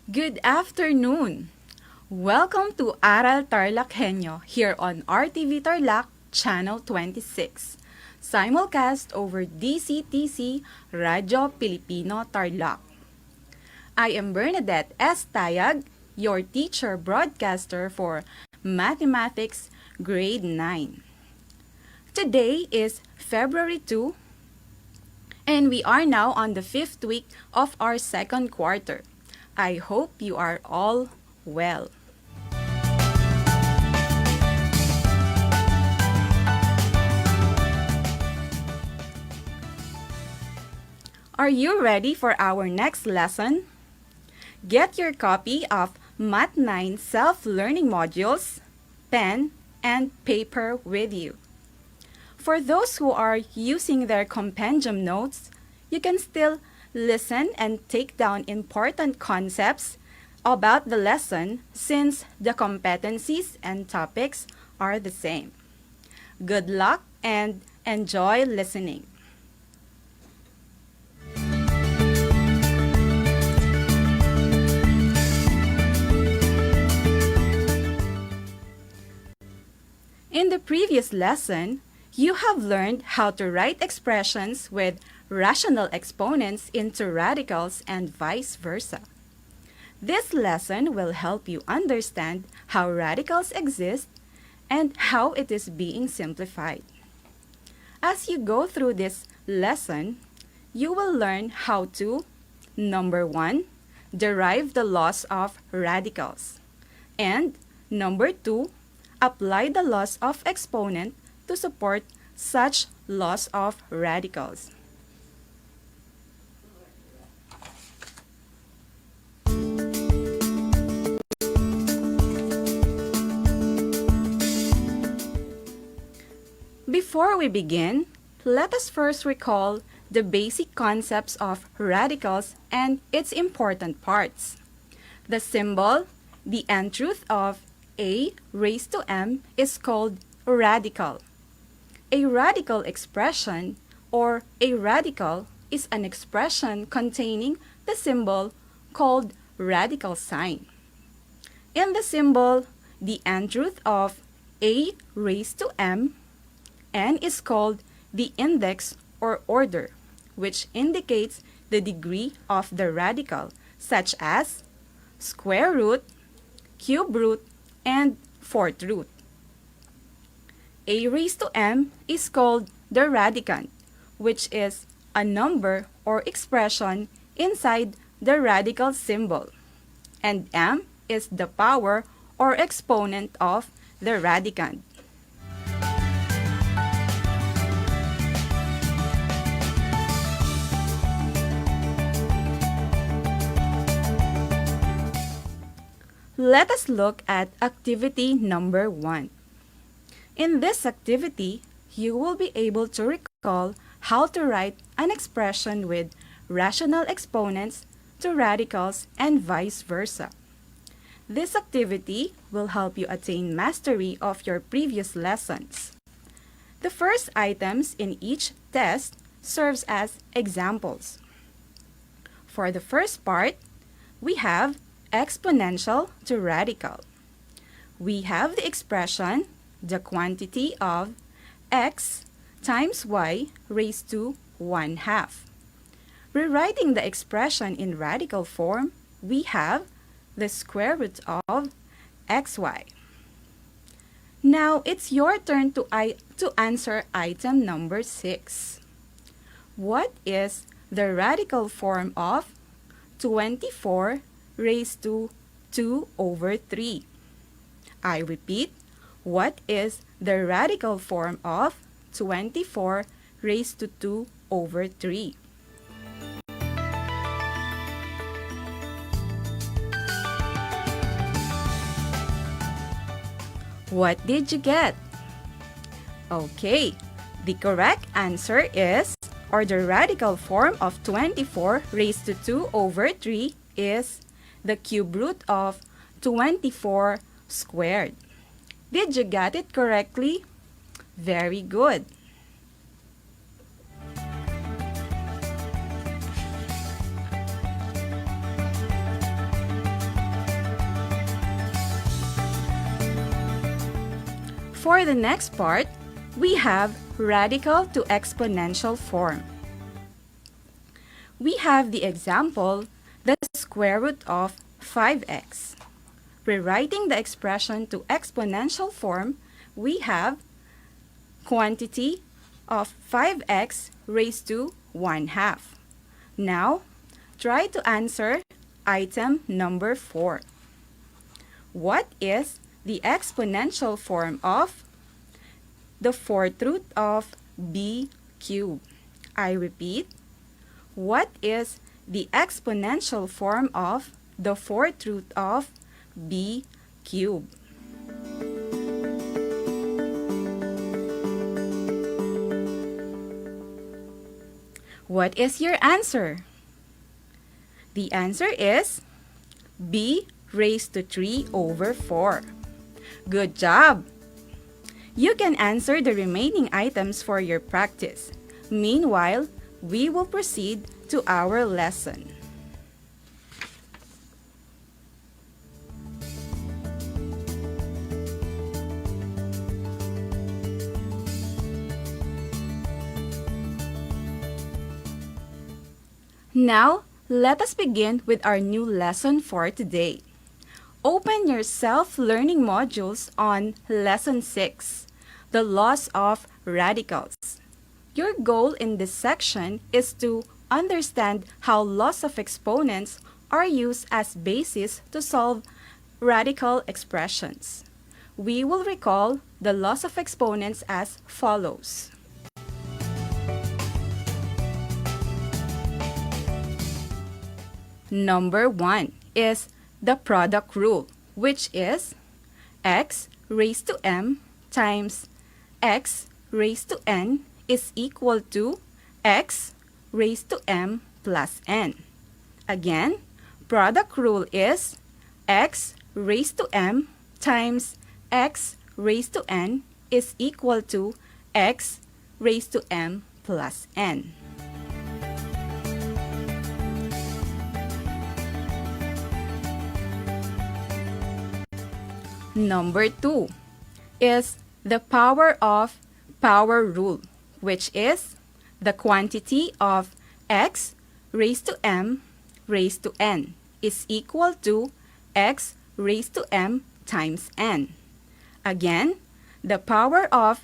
Good afternoon! Welcome to Aral TarlakHenyo here on RTV Tarlac, Channel 26. Simulcast over DCTC Radyo Pilipino Tarlac. I am Bernadette S. Tayag, your teacher broadcaster for Mathematics Grade 9. Today is February 2, and we are now on the 5th week of our second quarter. I hope you are all well. Are you ready for our next lesson? Get your copy of Math 9 self-learning modules, pen, and paper with you. For those who are using their compendium notes, you can still listen and take down important concepts about the lesson since the competencies and topics are the same. Good luck and enjoy listening. In the previous lesson, you have learned how to write expressions with rational exponents into radicals and vice versa. This lesson will help you understand how radicals exist and how it is being simplified. As you go through this lesson, you will learn how to, number 1, derive the laws of radicals, and number 2, apply the laws of exponent to support such laws of radicals. Before we begin, let us first recall the basic concepts of radicals and its important parts. The symbol, the nth root of a raised to m, is called radical. A radical expression or a radical is an expression containing the symbol called radical sign. In the symbol, the nth root of a raised to m, n is called the index or order, which indicates the degree of the radical, such as square root, cube root, and fourth root. A raised to m is called the radicand, which is a number or expression inside the radical symbol, and m is the power or exponent of the radicand. Let us look at activity number 1. In this activity, you will be able to recall how to write an expression with rational exponents to radicals and vice versa. This activity will help you attain mastery of your previous lessons. The first items in each test serves as examples. For the first part, we have exponential to radical. We have the expression, the quantity of x times y raised to 1/2. Rewriting the expression in radical form, we have the square root of xy. Now, it's your turn to answer item number 6. What is the radical form of 24 raised to 2/3? I repeat, what is the radical form of 24 raised to 2/3? What did you get? Okay, the correct answer is, or the radical form of 24 raised to 2/3 is the cube root of 24 squared. Did you get it correctly? Very good. For the next part, we have radical to exponential form. We have the example, the square root of 5x. Rewriting the expression to exponential form, we have quantity of 5x raised to 1/2. Now, try to answer item number 4. What is the exponential form of the 4th root of b cubed? I repeat, what is the exponential form of the 4th root of b cubed? What is your answer? The answer is b raised to 3/4. Good job! You can answer the remaining items for your practice. Meanwhile, we will proceed to our lesson. Now, let us begin with our new lesson for today. Open your self-learning modules on Lesson 6, the laws of radicals. Your goal in this section is to understand how laws of exponents are used as basis to solve radical expressions. We will recall the laws of exponents as follows. Number 1 is the product rule, which is x raised to m times x raised to n is equal to x raised to m plus n. Again, product rule is x raised to m times x raised to n is equal to x raised to m plus n. Number 2 is the power of power rule, which is the quantity of x raised to m raised to n is equal to x raised to m times n. Again, the power of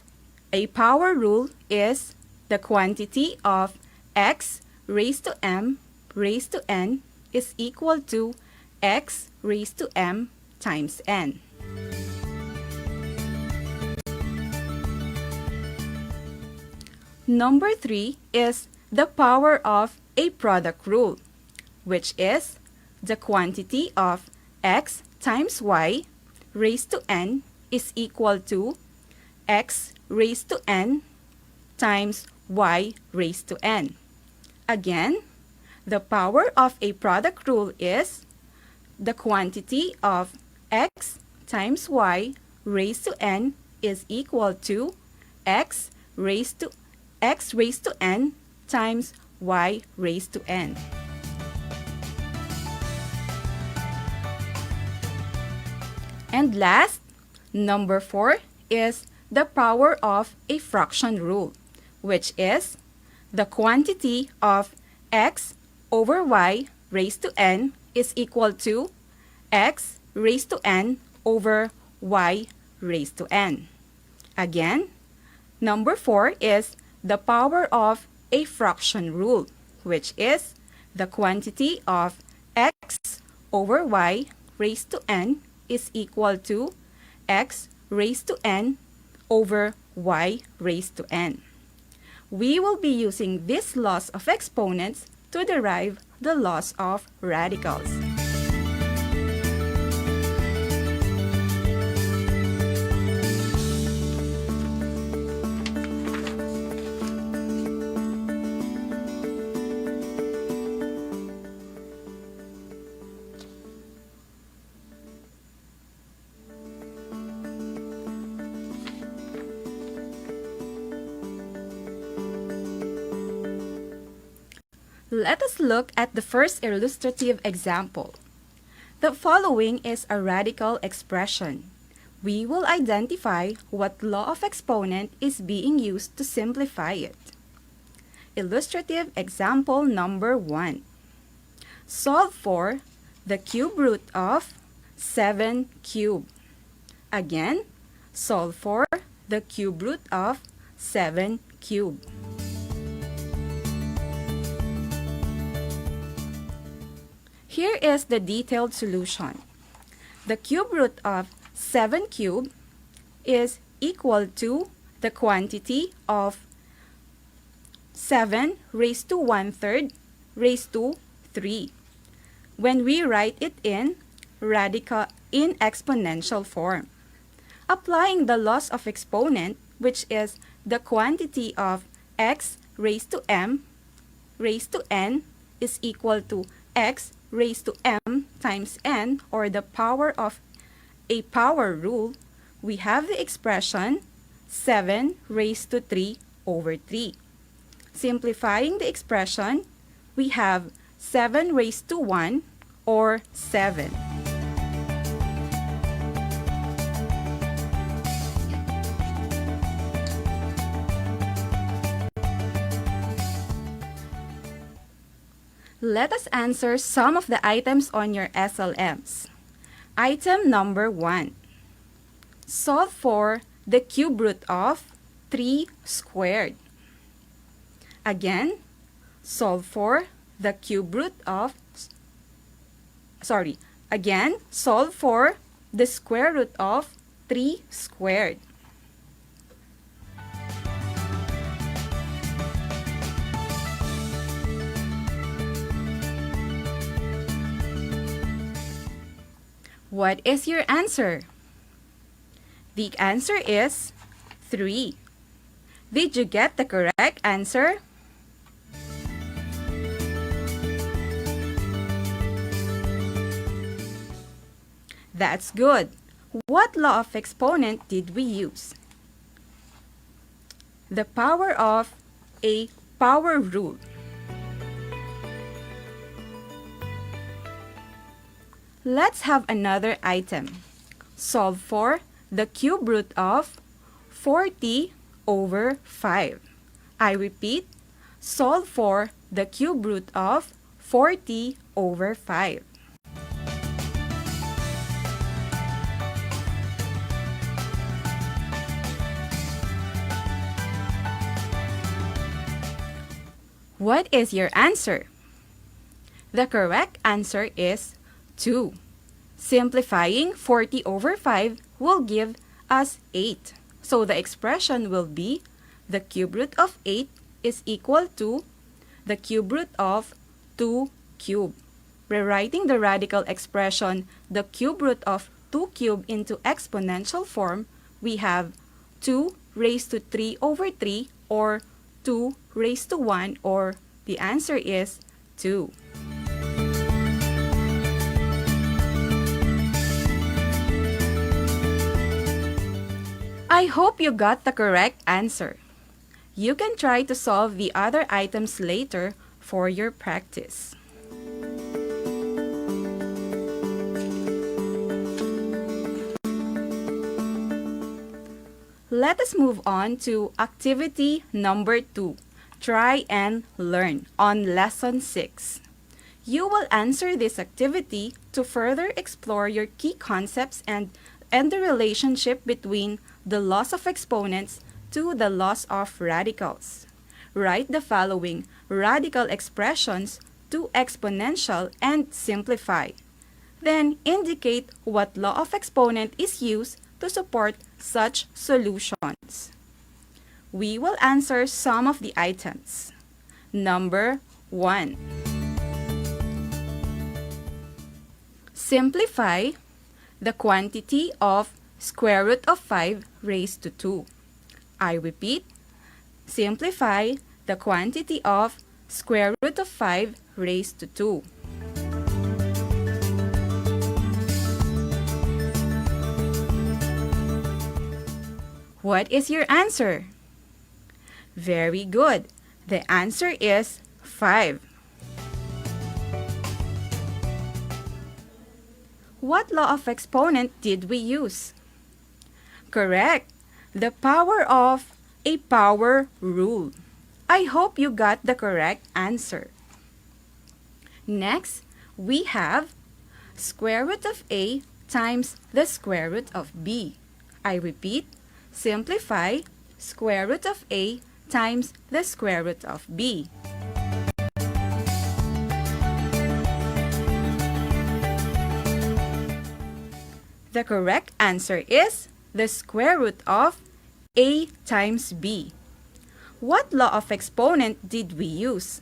a power rule is the quantity of x raised to m raised to n is equal to x raised to m times n. Number 3 is the power of a product rule, which is the quantity of x times y raised to n is equal to x raised to n times y raised to n. Again, the power of a product rule is the quantity of x times y raised to n is equal to x raised to n times y raised to n. And last, number 4 is the power of a fraction rule, which is the quantity of x over y raised to n is equal to x raised to n over y raised to n. Again, number 4 is the power of a fraction rule, which is the quantity of x over y raised to n is equal to x raised to n over y raised to n. We will be using these laws of exponents to derive the laws of radicals. Let us look at the first illustrative example. The following is a radical expression. We will identify what law of exponent is being used to simplify it. Illustrative example number 1. Solve for the cube root of 7 cubed. Again, solve for the cube root of 7 cubed. Here is the detailed solution. The cube root of 7 cubed is equal to the quantity of 7 raised to 1/3 raised to 3. When we write it in exponential form. Applying the laws of exponent, which is the quantity of x raised to m raised to n is equal to x raised to m times n, or the power of a power rule, we have the expression 7 raised to 3 over 3. Simplifying the expression, we have 7 raised to 1 or 7. Let us answer some of the items on your SLMs. Item number 1. Solve for the cube root of 3 squared. Again, solve for the cube root of, solve for the square root of 3 squared. What is your answer? The answer is 3. Did you get the correct answer? That's good. What law of exponent did we use? The power of a power rule. Let's have another item. Solve for the cube root of 40 over 5. I repeat, solve for the cube root of 40 over 5. What is your answer? The correct answer is 2. Simplifying 40 over 5 will give us 8. So the expression will be the cube root of 8 is equal to the cube root of 2 cubed. Rewriting the radical expression, the cube root of 2 cubed into exponential form, we have 2 raised to 3 over 3 or 2 raised to 1, or the answer is 2. I hope you got the correct answer. You can try to solve the other items later for your practice. Let us move on to activity number 2, Try and Learn, on Lesson 6. You will answer this activity to further explore your key concepts and the relationship between the laws of exponents to the laws of radicals. Write the following radical expressions to exponential and simplify. Then indicate what law of exponent is used to support such solutions. We will answer some of the items. Number 1. Simplify the quantity of square root of 5 raised to 2. I repeat, simplify the quantity of square root of 5 raised to 2. What is your answer? Very good. The answer is 5. What law of exponent did we use? Correct. The power of a power rule. I hope you got the correct answer. Next, we have square root of A times the square root of B. I repeat, simplify square root of A times the square root of B. The correct answer is the square root of A times B. What law of exponent did we use?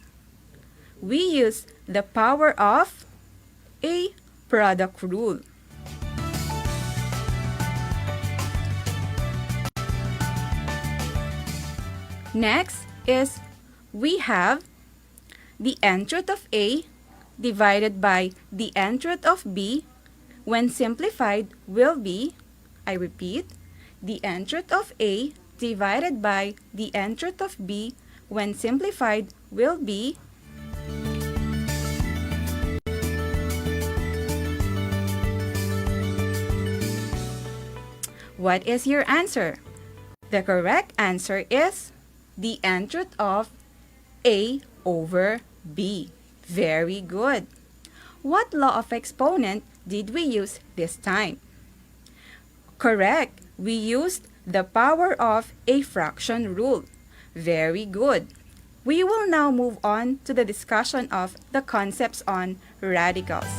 We used the power of a product rule. Next is we have the nth root of A divided by the nth root of B when simplified will be, I repeat, the nth root of A divided by the nth root of B when simplified will be What is your answer? The correct answer is the nth root of A over B. Very good. What law of exponent did we use this time? Correct. We used the power of a fraction rule. Very good. We will now move on to the discussion of the concepts on radicals.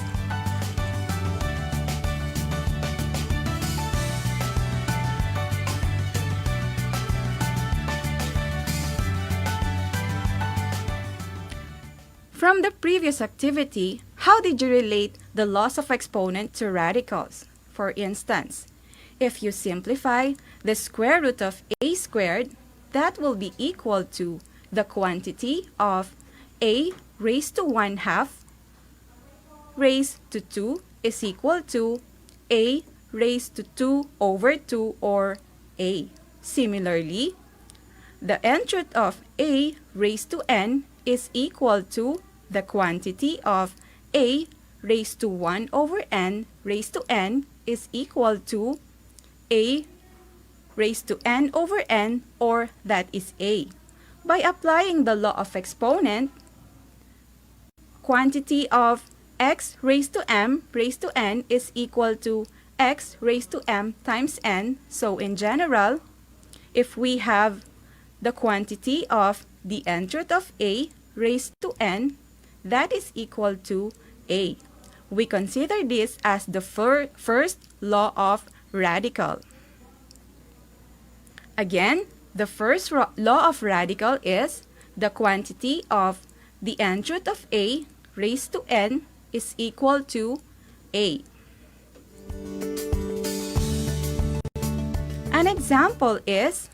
From the previous activity, how did you relate the laws of exponent to radicals? For instance, if you simplify the square root of A squared, that will be equal to the quantity of A raised to 1/2 raised to 2 is equal to A raised to 2 over 2 or A. Similarly, the nth root of A raised to n is equal to the quantity of A raised to 1 over n raised to n is equal to A raised to n over n, or that is A. By applying the law of exponent, quantity of x raised to m raised to n is equal to x raised to m times n. So in general, if we have the quantity of the nth root of A raised to n, that is equal to A. We consider this as the first law of radical. Again, the first law of radical is the quantity of the nth root of A raised to n is equal to A. An example is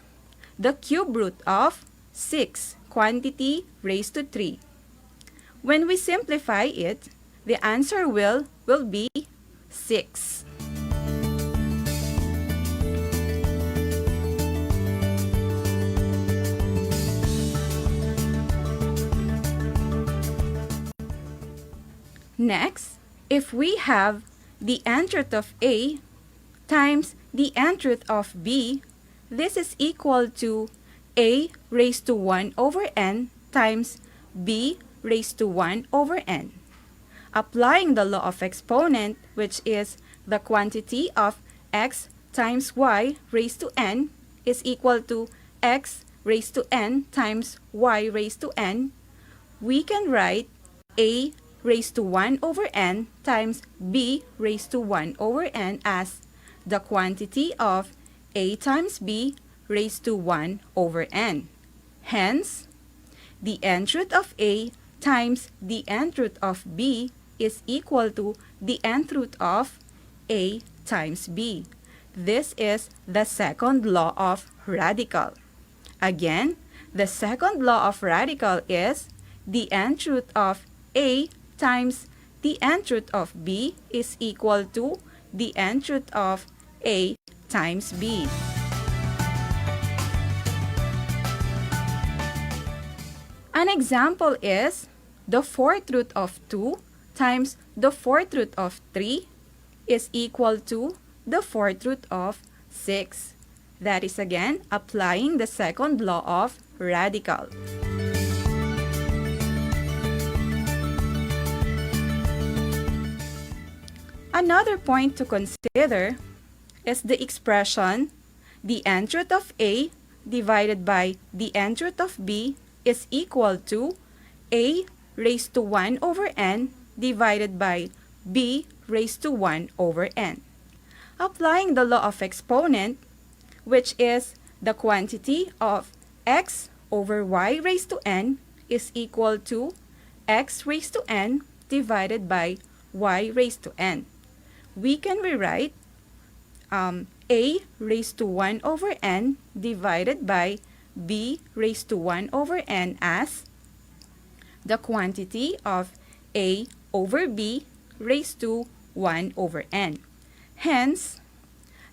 the cube root of 6, quantity raised to 3. When we simplify it, the answer will be 6. Next, if we have the nth root of A times the nth root of B, this is equal to A raised to 1 over n times B raised to 1 over n. Applying the law of exponent, which is the quantity of x times y raised to n is equal to x raised to n times y raised to n, we can write A raised to 1 over n times B raised to 1 over n as the quantity of A times B raised to 1 over n. Hence, the nth root of A times the nth root of B is equal to the nth root of A times B. This is the second law of radical. Again, the second law of radical is the nth root of A times the nth root of B is equal to the nth root of A times B. An example is the fourth root of 2 times the fourth root of 3 is equal to the fourth root of 6. That is again applying the second law of radical. Another point to consider is the expression the nth root of A divided by the nth root of B is equal to A raised to 1 over n divided by B raised to 1 over n. Applying the law of exponent, which is the quantity of x over y raised to n is equal to x raised to n divided by y raised to n. We can rewrite a raised to 1 over n divided by b raised to 1 over n as the quantity of a over b raised to 1 over n. Hence,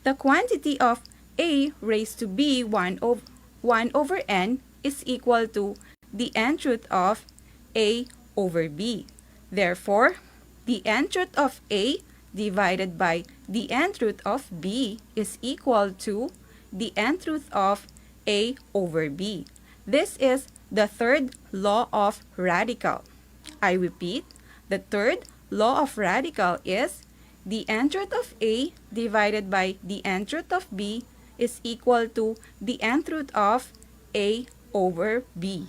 the quantity of a raised to b 1 over n is equal to the nth root of a over b. Therefore, the nth root of a divided by the nth root of b is equal to the nth root of a over b. This is the third law of radical. I repeat, the third law of radical is the nth root of a divided by the nth root of b is equal to the nth root of a over b.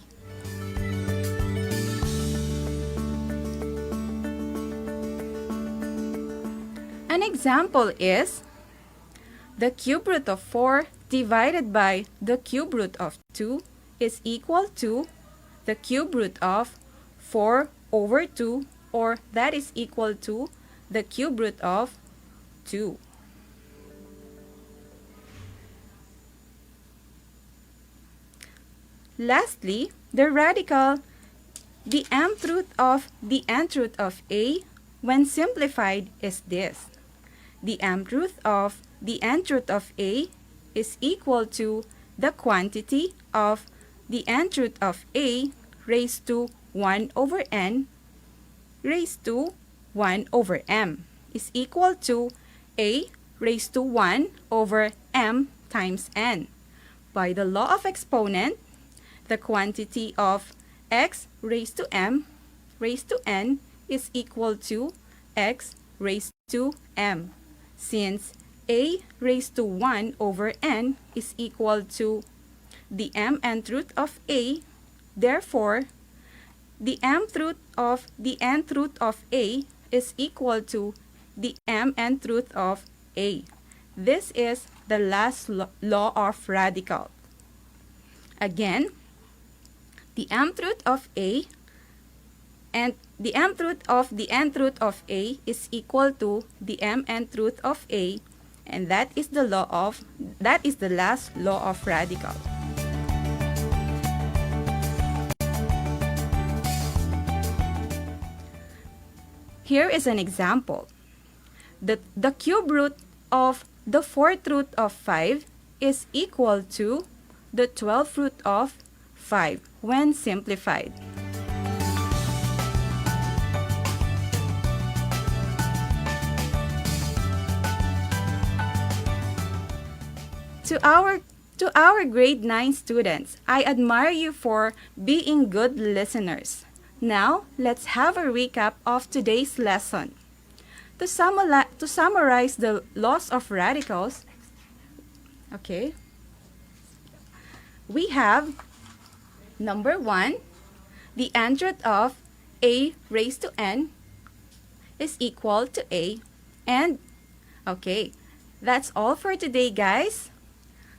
An example is the cube root of 4 divided by the cube root of 2 is equal to the cube root of 4 over 2, or that is equal to the cube root of 2. Lastly, the radical, the mth root of the nth root of a when simplified is this. The mth root of the nth root of a is equal to the quantity of the nth root of a raised to 1 over n raised to 1 over m is equal to a raised to 1 over m times n. By the law of exponent, the quantity of x raised to m raised to n is equal to x raised to m. Since a raised to 1 over n is equal to the mth root of a, therefore, the mth root of the nth root of a is equal to the mth root of a. This is the last law of radical. Again, the mth root of a and the mth root of the nth root of a is equal to the mth root of a, and that is the last law of radical. Here is an example. The cube root of the fourth root of 5 is equal to the 12th root of 5 when simplified. To our grade 9 students, I admire you for being good listeners. Now, let's have a recap of today's lesson. To summarize the laws of radicals, okay, we have number 1, the nth root of a raised to n is equal to a, and okay, that's all for today, guys.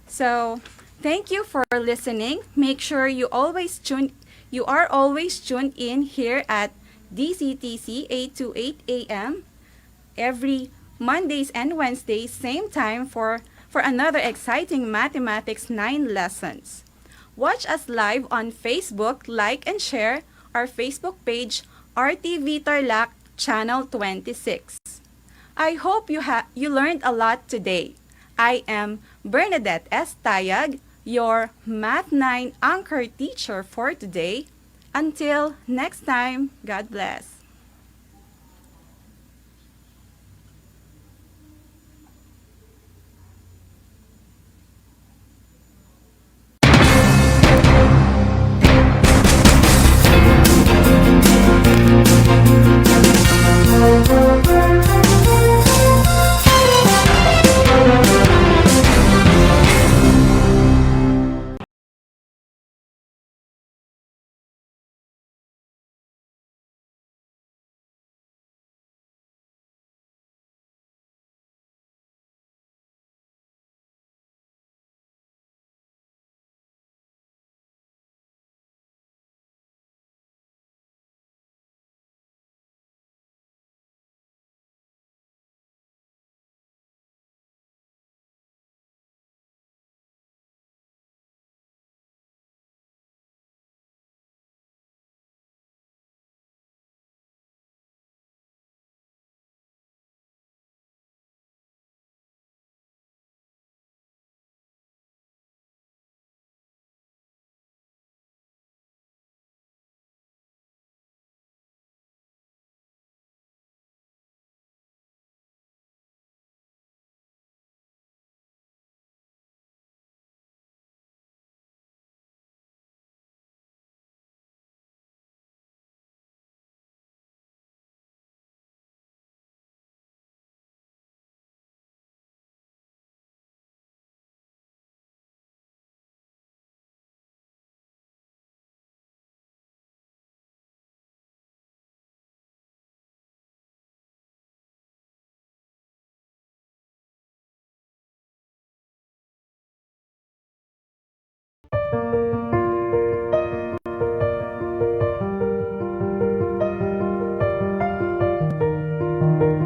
So, thank you for listening. Make sure you are always tuned in here at DCTC 828 AM every Mondays and Wednesdays, same time for another exciting Mathematics 9 lessons. Watch us live on Facebook, like and share our Facebook page, RTV Tarlac Channel 26. I hope you learned a lot today. I am Bernadette S. Tayag, your Math 9 anchor teacher for today. Until next time, God bless.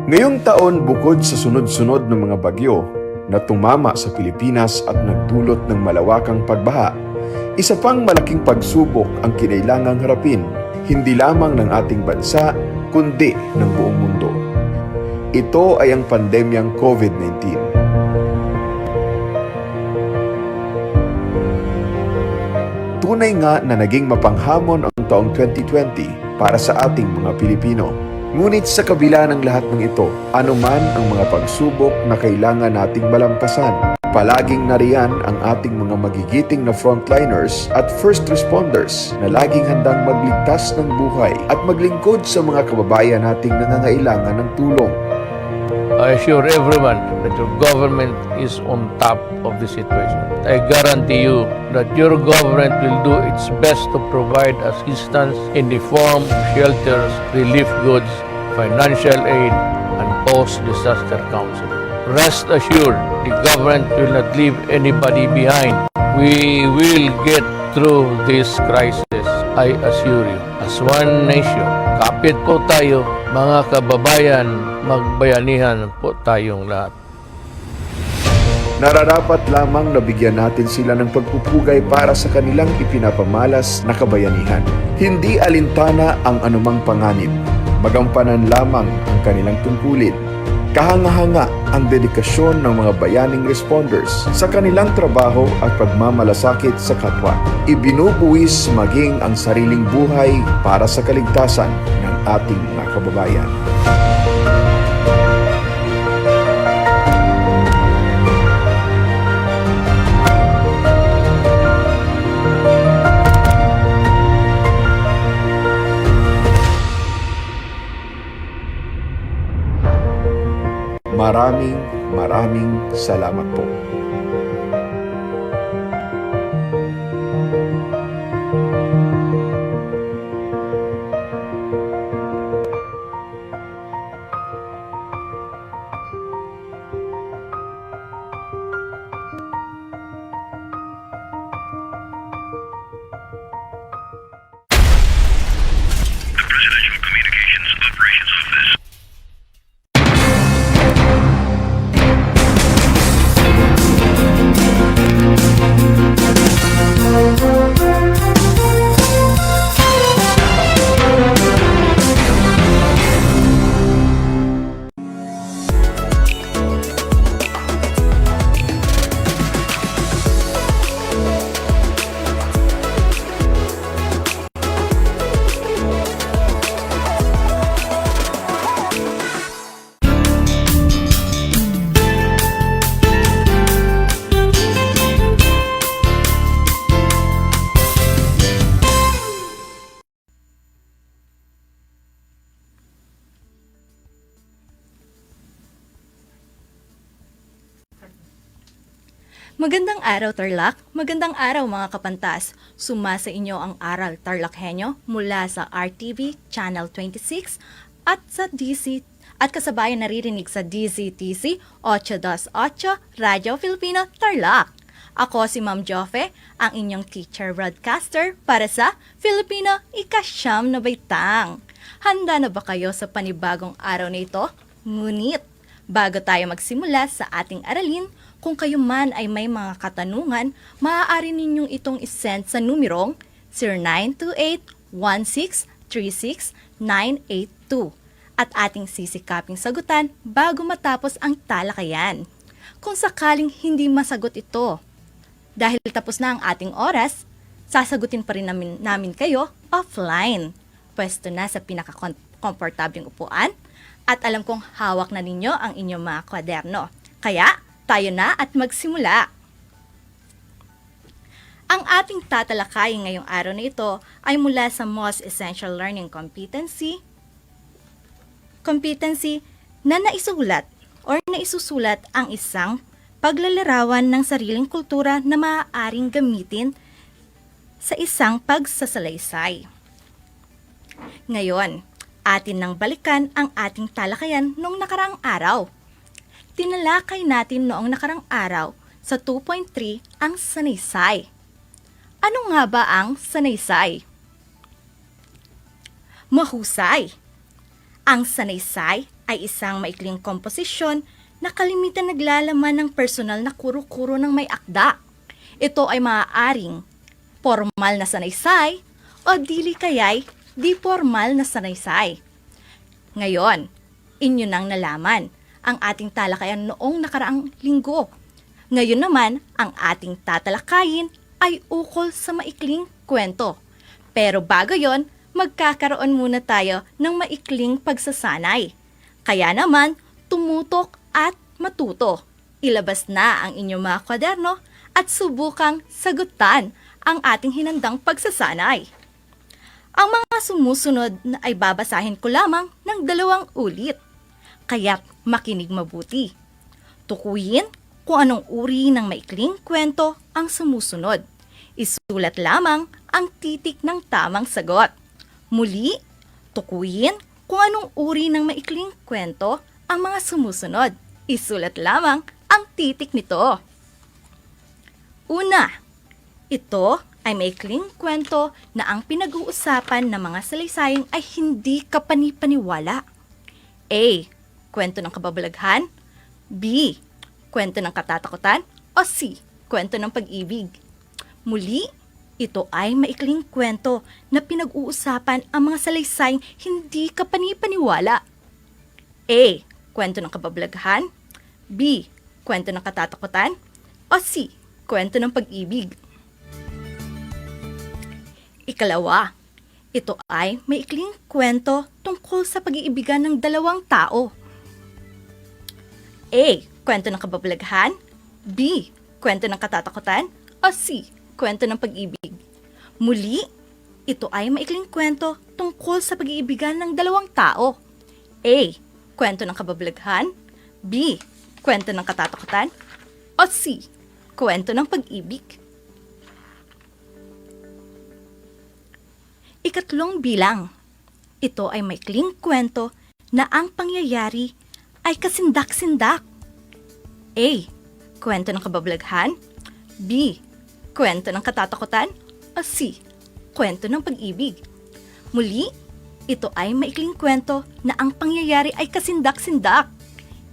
Ngayong taon, bukod sa sunod-sunod ng mga bagyo na tumama sa Pilipinas at nagdulot ng malawakang pagbaha, isa pang malaking pagsubok ang kinailangang harapin, hindi lamang ng ating bansa, kundi ng buong mundo. Ito ay ang pandemyang COVID-19. Tunay nga na naging mapanghamon ang taong 2020 para sa ating mga Pilipino. Ngunit sa kabila ng lahat ng ito, anuman ang mga pagsubok na kailangan nating malampasan, palaging nariyan ang ating mga magigiting na frontliners at first responders na laging handang magligtas ng buhay at maglingkod sa mga kababayan nating nangangailangan ng tulong. I assure everyone that your government is on top of the situation. I guarantee you that your government will do its best to provide assistance in the form of shelters, relief goods, financial aid, and post-disaster counseling. Rest assured, the government will not leave anybody behind. We will get through this crisis, I assure you. As one nation, kapit po tayo, mga kababayan, magbayanihan po tayong lahat. Nararapat lamang na bigyan natin sila ng pagpupugay para sa kanilang ipinapamalas na kabayanihan. Hindi alintana ang anumang panganib. Magampanan lamang ang kanilang tungkulin. Kahanga-hanga ang dedikasyon ng mga bayaning responders sa kanilang trabaho at pagmamalasakit sa kapwa. Ibinubuwis maging ang sariling buhay para sa kaligtasan ng ating mga kababayan. Maraming salamat po. Magandang araw, Tarlac. Magandang araw, mga kapantas. Suma sa inyo ang Aral TarlakHenyo mula sa RTV Channel 26 at sa DC at kasabayan naririnig sa DZTC 828 Radio Filipino Tarlac. Ako si Ma'am Joffe, ang inyong teacher broadcaster para sa Filipino Ikasyam na Baitang. Handa na ba kayo sa panibagong araw na ito? Ngunit, bago tayo magsimula sa ating aralin, kung kayo man ay may mga katanungan, maaari ninyong itong isend sa numerong 0928-1636982 at ating sisikaping sagutan bago matapos ang talakayan. Kung sakaling hindi masagot ito, dahil tapos na ang ating oras, sasagutin pa rin namin kayo offline. Pwesto na sa pinaka-komportableng upuan at alam kong hawak na ninyo ang inyong mga kwaderno. Kaya, tayo na at magsimula. Ang ating tatalakayin ngayong araw na ito ay mula sa Most Essential Learning Competency na naisusulat ang isang paglalarawan ng sariling kultura na maaaring gamitin sa isang pagsasalaysay. Ngayon, atin nang balikan ang ating talakayan noong nakaraang araw. Tinalakay natin noong nakarang araw sa 2.3 ang sanaysay. Ano nga ba ang sanaysay? Mahusay. Ang sanaysay ay isang maikling komposisyon na kalimitan naglalaman ng personal na kuro-kuro ng may akda. Ito ay maaaring formal na sanaysay o dili kaya'y di formal na sanaysay. Ngayon, inyo nang nalaman ang ating talakayan noong nakaraang linggo. Ngayon naman, ang ating tatalakayin ay ukol sa maikling kwento. Pero bago yon, magkakaroon muna tayo ng maikling pagsasanay. Kaya naman, tumutok at matuto. Ilabas na ang inyong mga kwaderno at subukang sagutan ang ating hinandang pagsasanay. Ang mga sumusunod na ay babasahin ko lamang ng 2 ulit. Kaya't makinig mabuti. Tukuyin kung anong uri ng maikling kwento ang sumusunod. Isulat lamang ang titik ng tamang sagot. Muli, tukuyin kung anong uri ng maikling kwento ang mga sumusunod. Isulat lamang ang titik nito. Una, ito ay maikling kwento na ang pinag-uusapan ng mga salaysayang ay hindi kapani-paniwala. A. Kwento ng kababalaghan. B. Kwento ng katatakutan. O C. Kwento ng pag-ibig. Muli, ito ay maikling kwento na pinag-uusapan ang mga salaysayang hindi kapani-paniwala. A. Kwento ng kababalaghan. B. Kwento ng katatakutan. O C. Kwento ng pag-ibig. Ikalawa, ito ay maikling kwento tungkol sa pag-iibigan ng 2 tao. A. Kwento ng kababalaghan. B. Kwento ng katatakutan. O C. Kwento ng pag-ibig. Muli, ito ay maikling kwento tungkol sa pag-iibigan ng 2 tao. A. Kwento ng kababalaghan. B. Kwento ng katatakutan. O C. Kwento ng pag-ibig. Ikatlong bilang. Ito ay maikling kwento na ang pangyayari ay kasindak-sindak. A. Kwento ng kababalaghan. B. Kwento ng katatakutan. O C. Kwento ng pag-ibig. Muli, ito ay maikling kwento na ang pangyayari ay kasindak-sindak.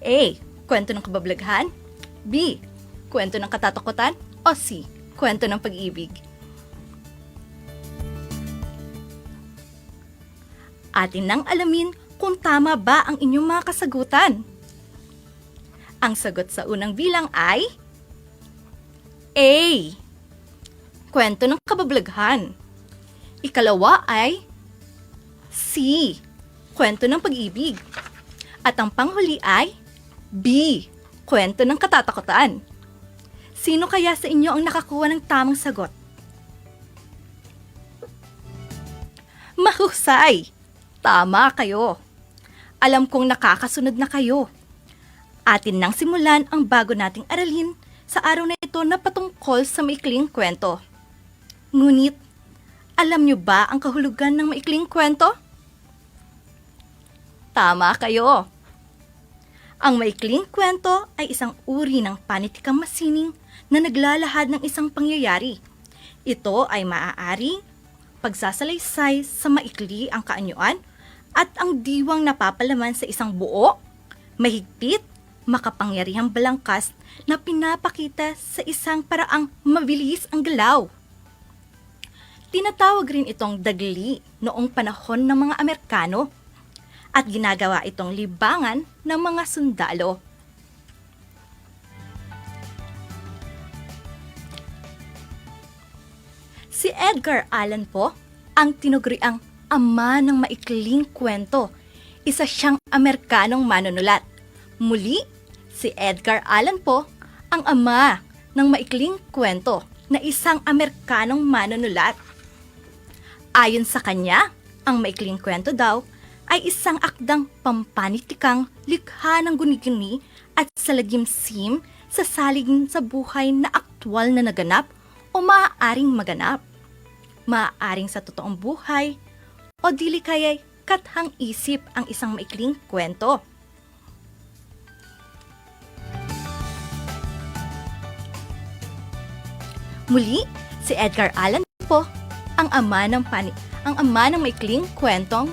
A. Kwento ng kababalaghan. B. Kwento ng katatakutan. O C. Kwento ng pag-ibig. Atin nang alamin kung tama ba ang inyong mga kasagutan. Ang sagot sa unang bilang ay A. Kwento ng kababalaghan. Ikalawa ay C. Kwento ng pag-ibig. At ang panghuli ay B. Kwento ng katatakutan. Sino kaya sa inyo ang nakakuha ng tamang sagot? Mahusay! Tama kayo. Alam kong nakakasunod na kayo. Atin nang simulan ang bago nating aralin sa araw na ito na patungkol sa maikling kwento. Ngunit, alam nyo ba ang kahulugan ng maikling kwento? Tama kayo. Ang maikling kwento ay isang uri ng panitikang masining na naglalahad ng isang pangyayari. Ito ay maaari pagsasalaysay sa maikli ang kaanyuan at ang diwang napapalaman sa isang buo, mahigpit, makapangyarihang balangkas na pinapakita sa isang paraang mabilis ang galaw. Tinatawag rin itong dagli noong panahon ng mga Amerikano at ginagawa itong libangan ng mga sundalo. Si Edgar Allan Poe ang tinuguriang ama ng maikling kwento. Isa siyang Amerikanong manunulat. Muli, si Edgar Allan Poe ang ama ng maikling kwento na isang Amerikanong manunulat. Ayon sa kanya, ang maikling kwento daw ay isang akdang pampanitikang likha ng guni-guni at salagimsim sa saligin sa buhay na aktwal na naganap o maaaring maganap. Maaaring sa totoong buhay o dili kaya'y kathang isip ang isang maikling kwento. Muli, si Edgar Allan Poe ang ama ng maikling kwentong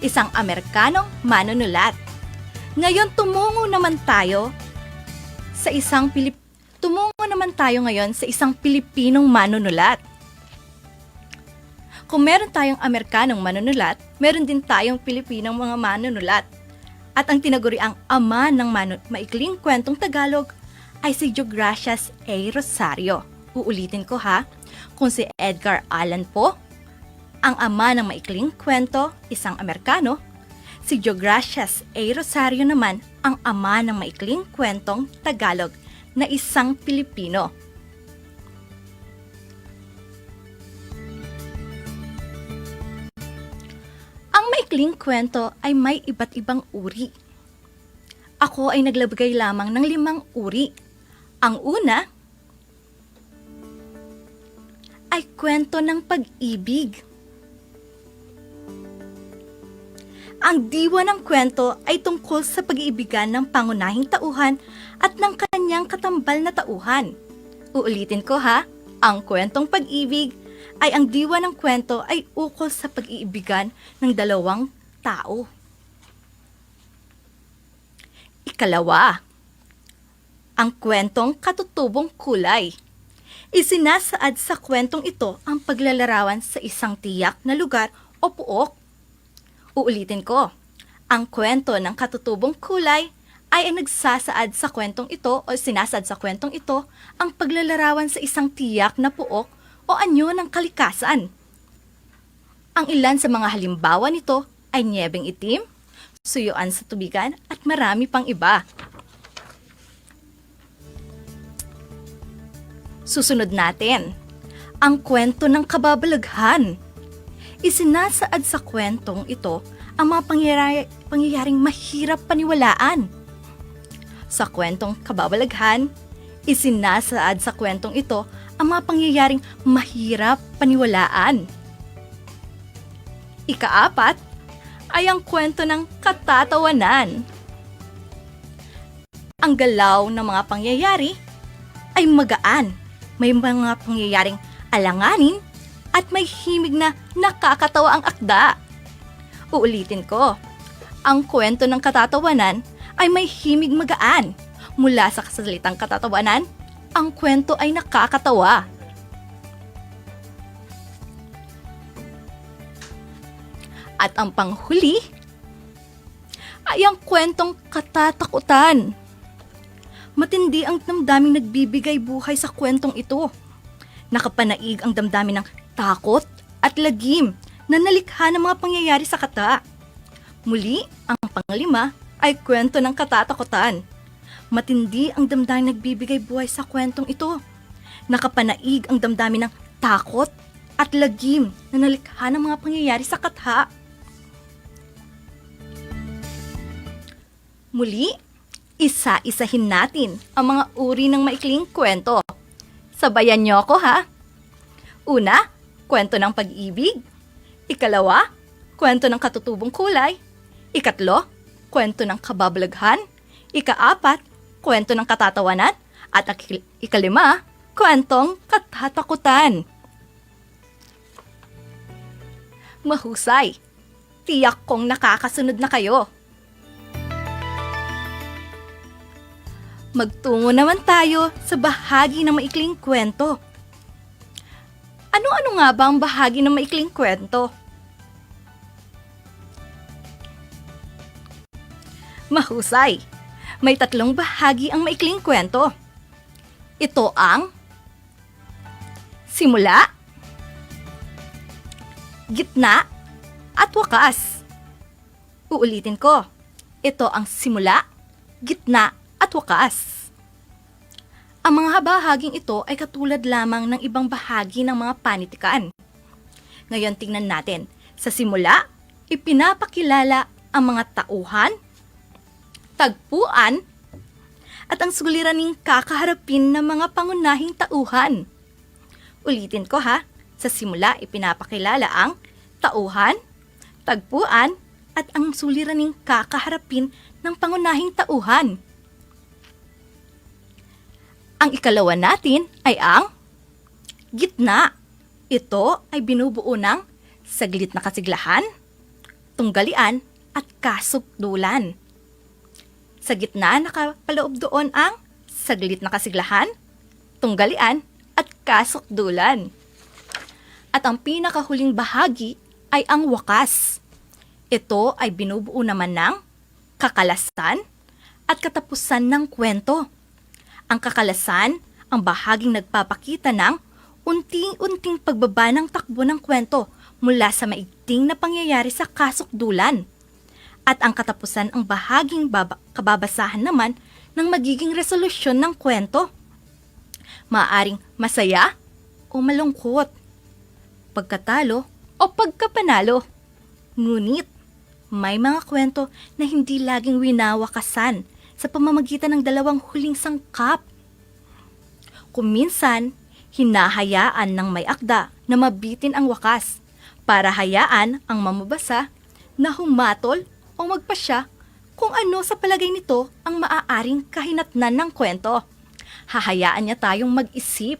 isang Amerikanong manunulat. Ngayon tumungo naman tayo ngayon sa isang Pilipinong manunulat. Kung meron tayong Amerikanong manunulat, meron din tayong Pilipinong mga manunulat. At ang tinaguriang ama ng maikling kwentong Tagalog ay si Deogracias A. Rosario. Uulitin ko ha, kung si Edgar Allan Poe, ang ama ng maikling kwento, isang Amerikano, si Deogracias A. Rosario naman ang ama ng maikling kwentong Tagalog na isang Pilipino. Ang maikling kwento ay may iba't ibang uri. Ako ay naglagay lamang ng 5 uri. Ang una ay kwento ng pag-ibig. Ang diwa ng kwento ay tungkol sa pag-iibigan ng pangunahing tauhan at ng kanyang katambal na tauhan. Uulitin ko ha, ang kwentong pag-ibig ay ang diwa ng kwento ay ukol sa pag-iibigan ng 2 tao. Ikalawa, ang kwentong katutubong kulay. Isinasaad sa kwentong ito ang paglalarawan sa isang tiyak na lugar o puok. Uulitin ko, ang kwento ng katutubong kulay ay nagsasaad sa kwentong ito o sinasaad sa kwentong ito ang paglalarawan sa isang tiyak na puok o anyo ng kalikasan. Ang ilan sa mga halimbawa nito ay niyebeng itim, suyuan sa tubigan at marami pang iba. Susunod natin, ang kwento ng kababalaghan. Isinasaad sa kwentong ito ang mga pangyayaring mahirap paniwalaan. Sa kwentong kababalaghan, isinasaad sa kwentong ito ang mga pangyayaring mahirap paniwalaan. Ika-4 ay ang kwento ng katatawanan. Ang galaw ng mga pangyayari ay magaan. May mga pangyayaring alanganin at may himig na nakakatawa ang akda. Uulitin ko, ang kwento ng katatawanan ay may himig magaan. Mula sa kasalitang katatawanan, ang kwento ay nakakatawa. At ang panghuli ay ang kwentong katatakutan. Matindi ang damdaming nagbibigay buhay sa kwentong ito. Nakapanaig ang damdamin ng takot at lagim na nalikha ng mga pangyayari sa kata. Muli, ang panglima ay kwento ng katatakutan. Matindi ang damdaming nagbibigay buhay sa kwentong ito. Nakapanaig ang damdamin ng takot at lagim na nalikha ng mga pangyayari sa kata. Muli, isa-isahin natin ang mga uri ng maikling kwento. Sabayan niyo ako ha. Una, kwento ng pag-ibig. Ikalawa, kwento ng katutubong kulay. Ikatlo, kwento ng kababalaghan. Ika-4, kwento ng katatawanan. At ikalima, kwentong katatakutan. Mahusay. Tiyak kong nakakasunod na kayo. Magtungo naman tayo sa bahagi ng maikling kwento. Ano-ano nga ba ang bahagi ng maikling kwento? Mahusay. May 3 bahagi ang maikling kwento. Ito ang simula, gitna, at wakas. Uulitin ko. Ito ang simula, gitna, at wakas. Ang mga bahaging ito ay katulad lamang ng ibang bahagi ng mga panitikan. Ngayon tingnan natin. Sa simula, ipinapakilala ang mga tauhan, tagpuan, at ang suliraning kakaharapin ng mga pangunahing tauhan. Ulitin ko ha. Sa simula, ipinapakilala ang tauhan, tagpuan, at ang suliraning kakaharapin ng pangunahing tauhan. Ang ikalawa natin ay ang gitna. Ito ay binubuo ng saglit na kasiglahan, tunggalian, at kasukdulan. Sa gitna nakapaloob doon ang saglit na kasiglahan, tunggalian, at kasukdulan. At ang pinakahuling bahagi ay ang wakas. Ito ay binubuo naman ng kakalasan at katapusan ng kwento. Ang kakalasan, ang bahaging nagpapakita ng unting-unting pagbaba ng takbo ng kwento mula sa maigting na pangyayari sa kasukdulan. At ang katapusan, ang bahaging kababasahan naman ng magiging resolusyon ng kwento. Maaring masaya o malungkot, pagkatalo o pagkapanalo. Ngunit, may mga kwento na hindi laging winawakasan sa pamamagitan ng dalawang huling sangkap. Kung minsan, hinahayaan ng may akda na mabitin ang wakas para hayaan ang mamabasa na humatol o magpasya kung ano sa palagay nito ang maaaring kahinatnan ng kwento. Hahayaan niya tayong mag-isip.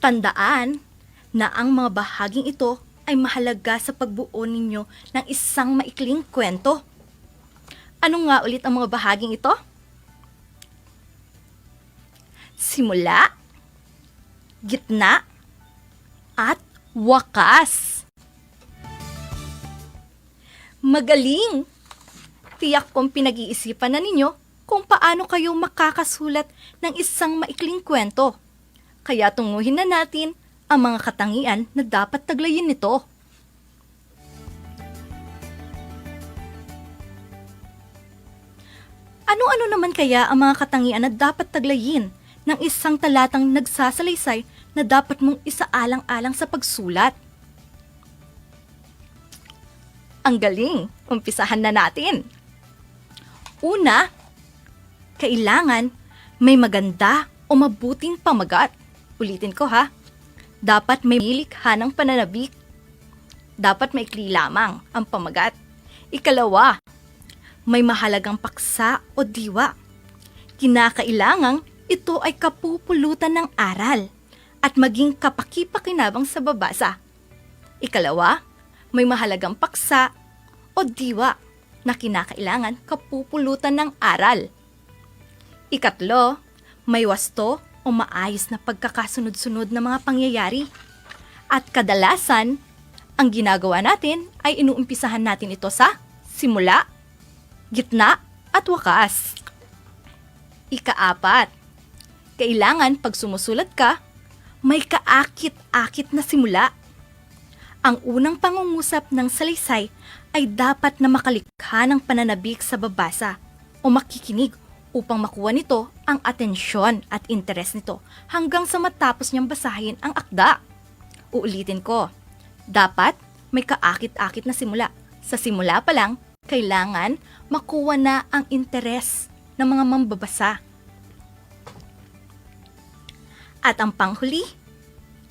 Tandaan na ang mga bahaging ito ay mahalaga sa pagbuo ninyo ng isang maikling kwento. Ano nga ulit ang mga bahaging ito? Simula, gitna, at wakas. Magaling! Tiyak kong pinag-iisipan na ninyo kung paano kayo makakasulat ng isang maikling kwento. Kaya tunguhin na natin ang mga katangian na dapat taglayin nito. Ano-ano naman kaya ang mga katangian na dapat taglayin ng isang talatang nagsasalaysay na dapat mong isaalang-alang sa pagsulat? Ang galing! Umpisahan na natin! Una, kailangan may maganda o mabuting pamagat. Ulitin ko ha. Dapat may likha ng pananabik. Dapat maikli lamang ang pamagat. Ikalawa, may mahalagang paksa o diwa. Kinakailangang ito ay kapupulutan ng aral at maging kapaki-pakinabang sa babasa. Ikalawa, may mahalagang paksa o diwa na kinakailangan kapupulutan ng aral. Ikatlo, may wasto o maayos na pagkakasunod-sunod na mga pangyayari. At kadalasan, ang ginagawa natin ay inuumpisahan natin ito sa simula, gitna, at wakas. Ikaapat, kailangan pag sumusulat ka, may kaakit-akit na simula. Ang unang pangungusap ng salaysay ay dapat na makalikha ng pananabik sa babasa o makikinig upang makuha nito ang atensyon at interes nito hanggang sa matapos niyang basahin ang akda. Uulitin ko, dapat may kaakit-akit na simula. Sa simula pa lang, kailangan makuha na ang interes ng mga mambabasa. At ang panghuli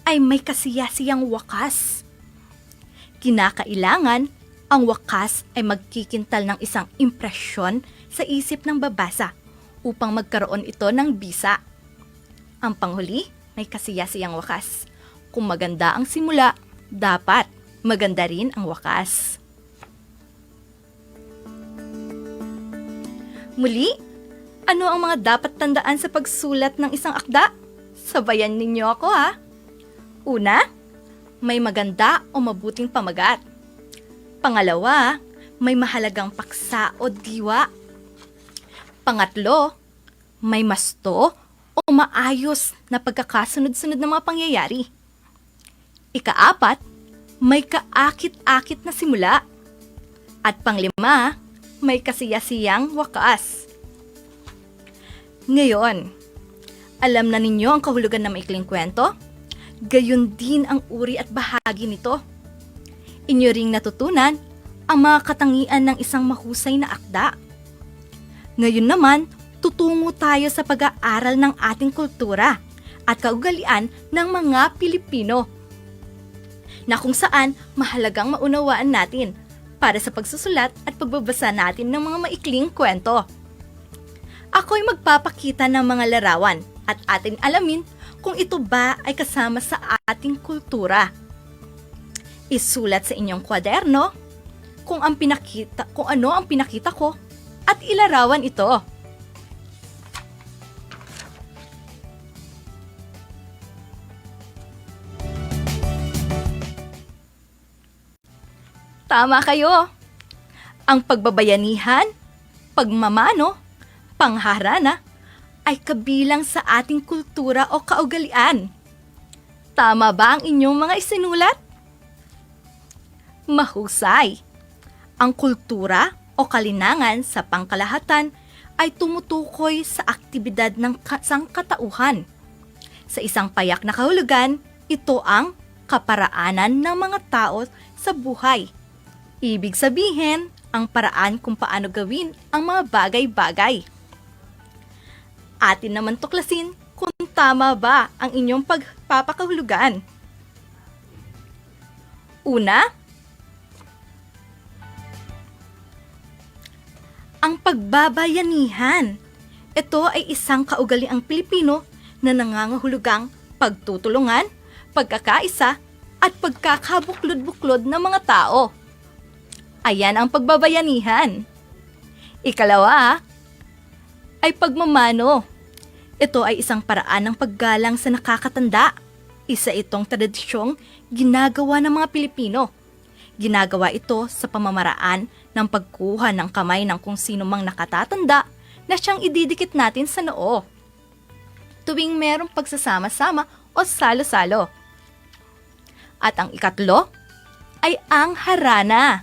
ay may kasiyasiyang wakas. Kinakailangan ang wakas ay magkikintal ng isang impresyon sa isip ng babasa upang magkaroon ito ng bisa. Ang panghuli, may kasiyasiyang wakas. Kung maganda ang simula, dapat maganda rin ang wakas. Muli, ano ang mga dapat tandaan sa pagsulat ng isang akda? Sabayan ninyo ako ha. Una, may maganda o mabuting pamagat. Pangalawa, may mahalagang paksa o diwa. Pangatlo, may masto o maayos na pagkakasunod-sunod ng mga pangyayari. Ikaapat, may kaakit-akit na simula. At panglima, may kasiyasiyang wakas. Ngayon, alam na ninyo ang kahulugan ng maikling kwento? Gayon din ang uri at bahagi nito. Inyo ring natutunan ang mga katangian ng isang mahusay na akda. Ngayon naman, tutungo tayo sa pag-aaral ng ating kultura at kaugalian ng mga Pilipino, na kung saan mahalagang maunawaan natin para sa pagsusulat at pagbabasa natin ng mga maikling kwento. Ako'y magpapakita ng mga larawan at atin alamin kung ito ba ay kasama sa ating kultura. Isulat sa inyong kwaderno kung ano ang pinakita ko at ilarawan ito. Tama kayo. Ang pagbabayanihan, pagmamano, pangharana ay kabilang sa ating kultura o kaugalian. Tama ba ang inyong mga isinulat? Mahusay. Ang kultura o kalinangan sa pangkalahatan ay tumutukoy sa aktibidad ng sangkatauhan. Sa isang payak na kahulugan, ito ang kaparaanan ng mga tao sa buhay. Ibig sabihin, ang paraan kung paano gawin ang mga bagay-bagay. Atin naman tuklasin kung tama ba ang inyong pagpapakahulugan. Una, ang pagbabayanihan. Ito ay isang kaugaliang Pilipino na nangangahulugang pagtutulungan, pagkakaisa, at pagkakabuklod-buklod ng mga tao. Ayan ang pagbabayanihan. Ikalawa ay pagmamano. Ito ay isang paraan ng paggalang sa nakakatanda. Isa itong tradisyong ginagawa ng mga Pilipino. Ginagawa ito sa pamamaraan ng pagkuha ng kamay ng kung sino mang nakatatanda na siyang ididikit natin sa noo. Tuwing merong pagsasama-sama o salo-salo. At ang ikatlo ay ang harana.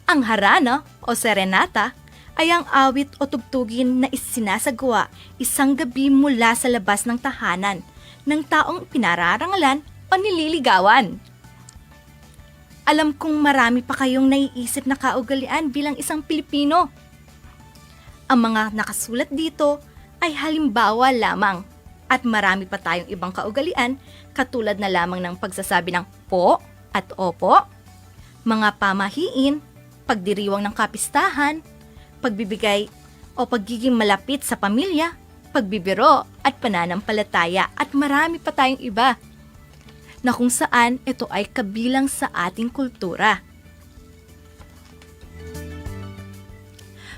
Ang harana o serenata ay ang awit o tugtugin na isinasagawa isang gabi mula sa labas ng tahanan ng taong pinararangalan o nililigawan. Alam kong marami pa kayong naiisip na kaugalian bilang isang Pilipino. Ang mga nakasulat dito ay halimbawa lamang at marami pa tayong ibang kaugalian katulad na lamang ng pagsasabi ng po at opo, mga pamahiin, pagdiriwang ng kapistahan, pagbibigay o pagiging malapit sa pamilya, pagbibiro at pananampalataya at marami pa tayong iba na kung saan ito ay kabilang sa ating kultura.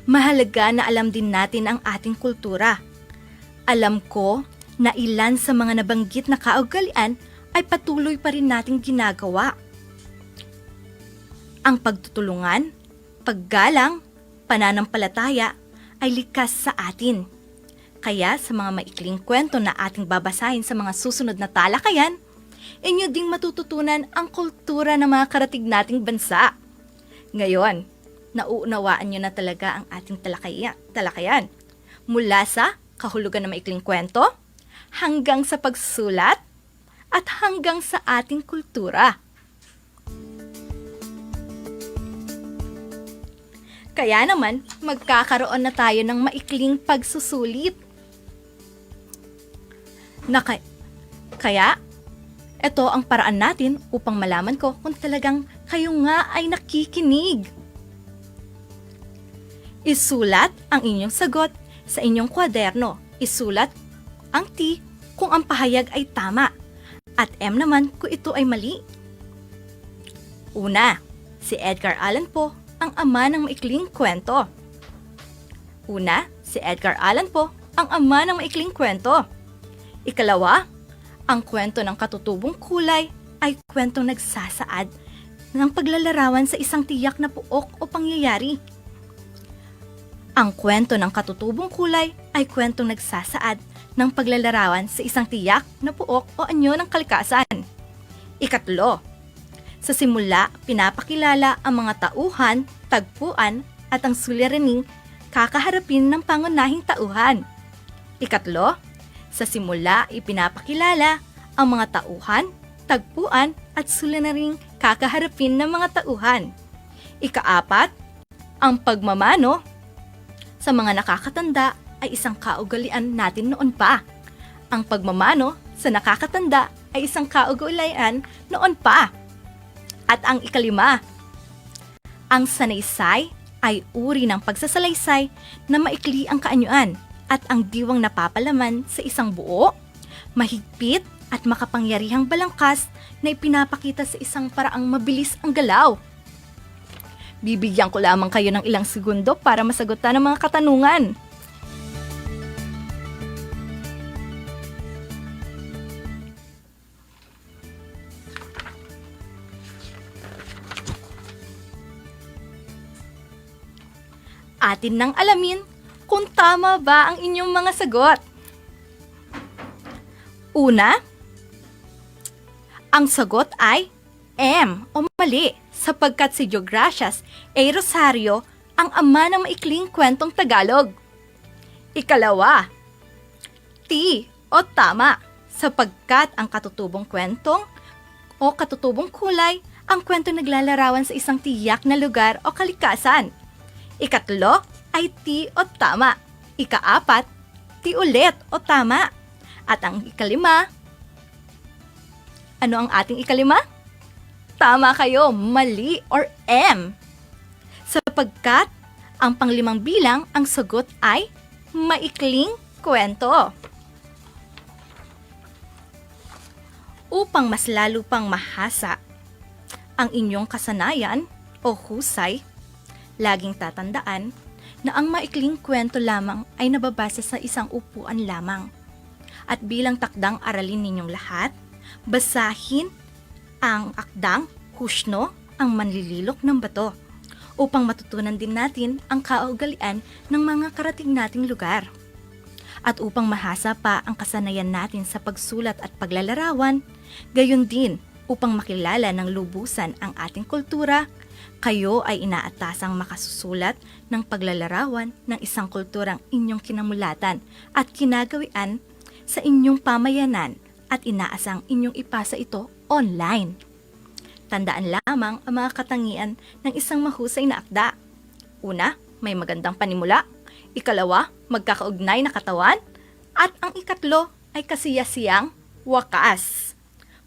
Mahalaga na alam din natin ang ating kultura. Alam ko na ilan sa mga nabanggit na kaugalian ay patuloy pa rin nating ginagawa. Ang pagtutulungan, paggalang, pananampalataya ay likas sa atin. Kaya sa mga maikling kwento na ating babasahin sa mga susunod na talakayan, inyo ding matututunan ang kultura ng mga karatig nating bansa. Ngayon, nauunawaan nyo na talaga ang ating talakayan. Mula sa kahulugan ng maikling kwento, hanggang sa pagsusulat, at hanggang sa ating kultura. Kaya naman, magkakaroon na tayo ng maikling pagsusulit. Kaya, ito ang paraan natin upang malaman ko kung talagang kayo nga ay nakikinig. Isulat ang inyong sagot sa inyong kwaderno. Isulat ang T kung ang pahayag ay tama at M naman kung ito ay mali. Una, si Edgar Allan Poe ang ama ng maikling kwento. Si Edgar Allan Poe ang ama ng maikling kwento. Ikalawa, ang kwento ng katutubong kulay ay kwentong nagsasaad ng paglalarawan sa isang tiyak na puok o pangyayari. Ang kwento ng katutubong kulay ay kwentong nagsasaad ng paglalarawan sa isang tiyak na puok o anyo ng kalikasan. Ikatlo, sa simula, pinapakilala ang mga tauhan, tagpuan, at ang suliraning kakaharapin ng pangunahing tauhan. Ikatlo, sa simula, ipinapakilala ang mga tauhan, tagpuan, at suliraning kakaharapin ng mga tauhan. Ikaapat, ang pagmamano sa mga nakakatanda ay isang kaugalian natin noon pa. Ang pagmamano sa nakakatanda ay isang kaugalian noon pa. At ang ikalima, ang sanaysay ay uri ng pagsasalaysay na maikli ang kaanyuan at ang diwang napapalaman sa isang buo, mahigpit at makapangyarihang balangkas na ipinapakita sa isang paraang mabilis ang galaw. Bibigyan ko lamang kayo ng ilang segundo para masagutan ang mga katanungan. Atin nang alamin kung tama ba ang inyong mga sagot. Una, ang sagot ay M o mali sapagkat si Deogracias A. Rosario ang ama ng maikling kwentong Tagalog. Ikalawa, T o tama sapagkat ang katutubong kwentong o katutubong kulay ang kwento naglalarawan sa isang tiyak na lugar o kalikasan. Ikatlo ay T o tama. Ikaapat, T ulit o tama. At ang ikalima, ano ang ating ikalima? Tama kayo, mali or M. Sapagkat ang panglimang bilang, ang sagot ay maikling kwento. Upang mas lalo pang mahasa ang inyong kasanayan o husay, laging tatandaan na ang maikling kwento lamang ay nababasa sa isang upuan lamang. At bilang takdang aralin ninyong lahat, basahin ang akdang Husno, ang manlililok ng bato, upang matutunan din natin ang kaugalian ng mga karating nating lugar. At upang mahasa pa ang kasanayan natin sa pagsulat at paglalarawan, gayon din upang makilala ng lubusan ang ating kultura, kayo ay inaatasang makasusulat ng paglalarawan ng isang kulturang inyong kinamulatan at kinagawian sa inyong pamayanan at inaasang inyong ipasa ito online. Tandaan lamang ang mga katangian ng isang mahusay na akda. Una, may magandang panimula. Ikalawa, magkakaugnay na katawan. At ang ikatlo ay kasiyasiyang wakas.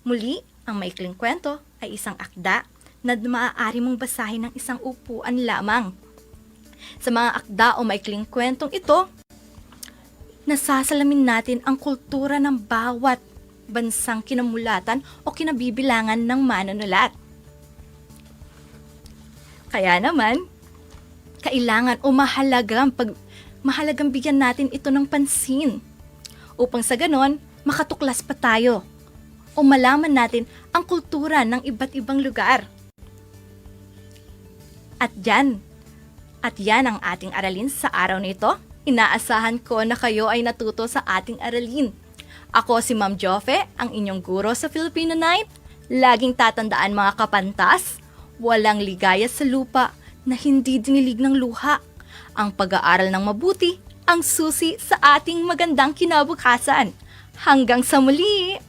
Muli, ang maikling kwento ay isang akda na maaari mong basahin ng isang upuan lamang. Sa mga akda o maikling kwentong ito, nasasalamin natin ang kultura ng bawat bansang kinamulatan o kinabibilangan ng manunulat. Kaya naman, kailangan o mahalagang bigyan natin ito ng pansin upang sa ganon, makatuklas pa tayo o malaman natin ang kultura ng iba't ibang lugar. At yan ang ating aralin sa araw nito. Inaasahan ko na kayo ay natuto sa ating aralin. Ako si Ma'am Joffe, ang inyong guro sa Filipino Night. Laging tatandaan mga kapantas, walang ligaya sa lupa na hindi dinilig ng luha. Ang pag-aaral ng mabuti, ang susi sa ating magandang kinabukasan. Hanggang sa muli!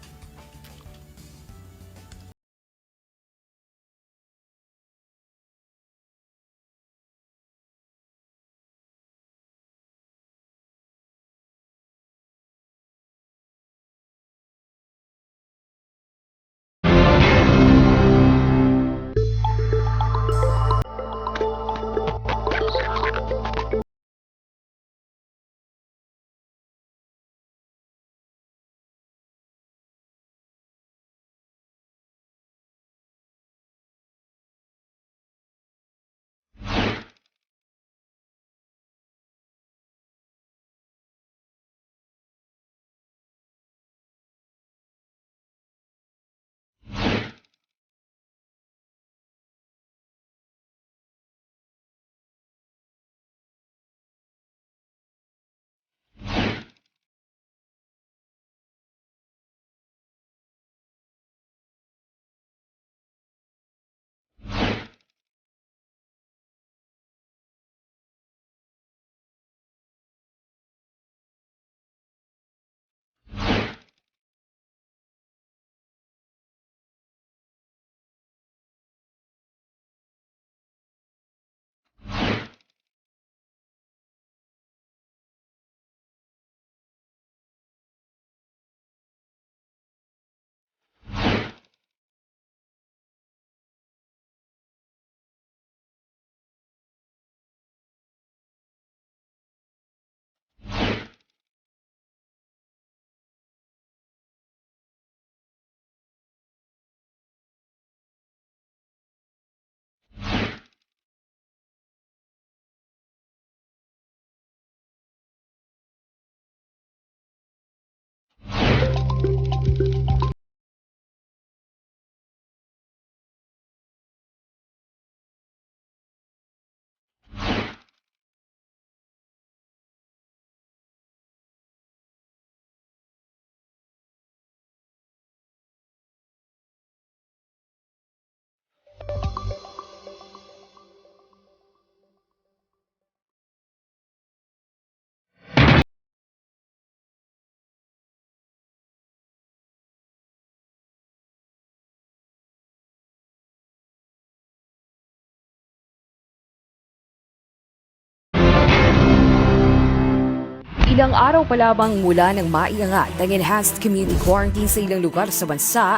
Ilang araw pa lamang mula nang maiangat ang enhanced community quarantine sa ilang lugar sa bansa,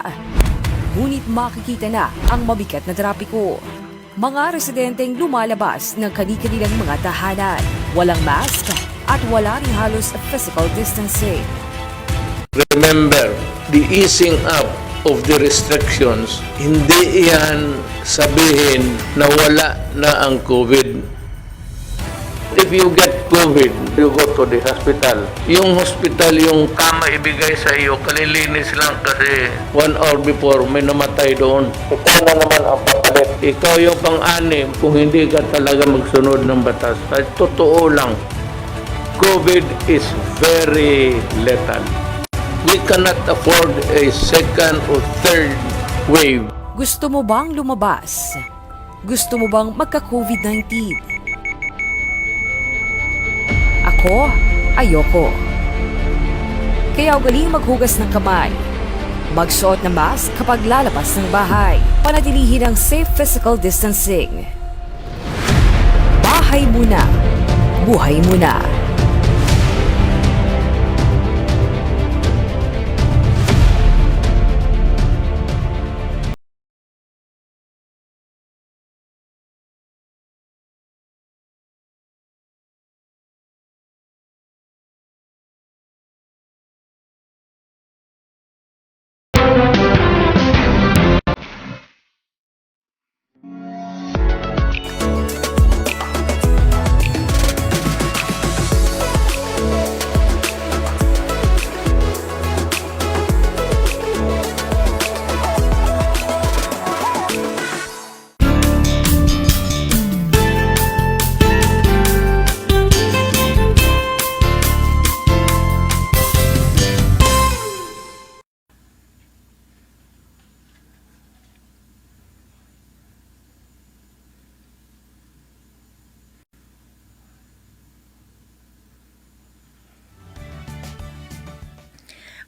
ngunit makikita na ang mabigat na trapiko. Mga residenteng lumalabas ng kani-kanilang mga tahanan, walang mask at wala rin halos physical distancing. Remember, the easing up of the restrictions, hindi yan sabihin na wala na ang COVID. If you get COVID, you go to the hospital. Yung hospital, yung kama ibigay sa iyo, kalilinis lang kasi 1 hour before may namatay doon. Ikaw na naman ang papalit. Ikaw yung pang-anim kung hindi ka talaga magsunod ng batas. At totoo lang, COVID is very lethal. We cannot afford a second or third wave. Gusto mo bang lumabas? Gusto mo bang magka-COVID-19? Ako, ayoko. Kaya ugaling maghugas ng kamay. Magsuot ng mask kapag lalabas ng bahay. Panatilihin ang safe physical distancing. Bahay muna. Buhay muna.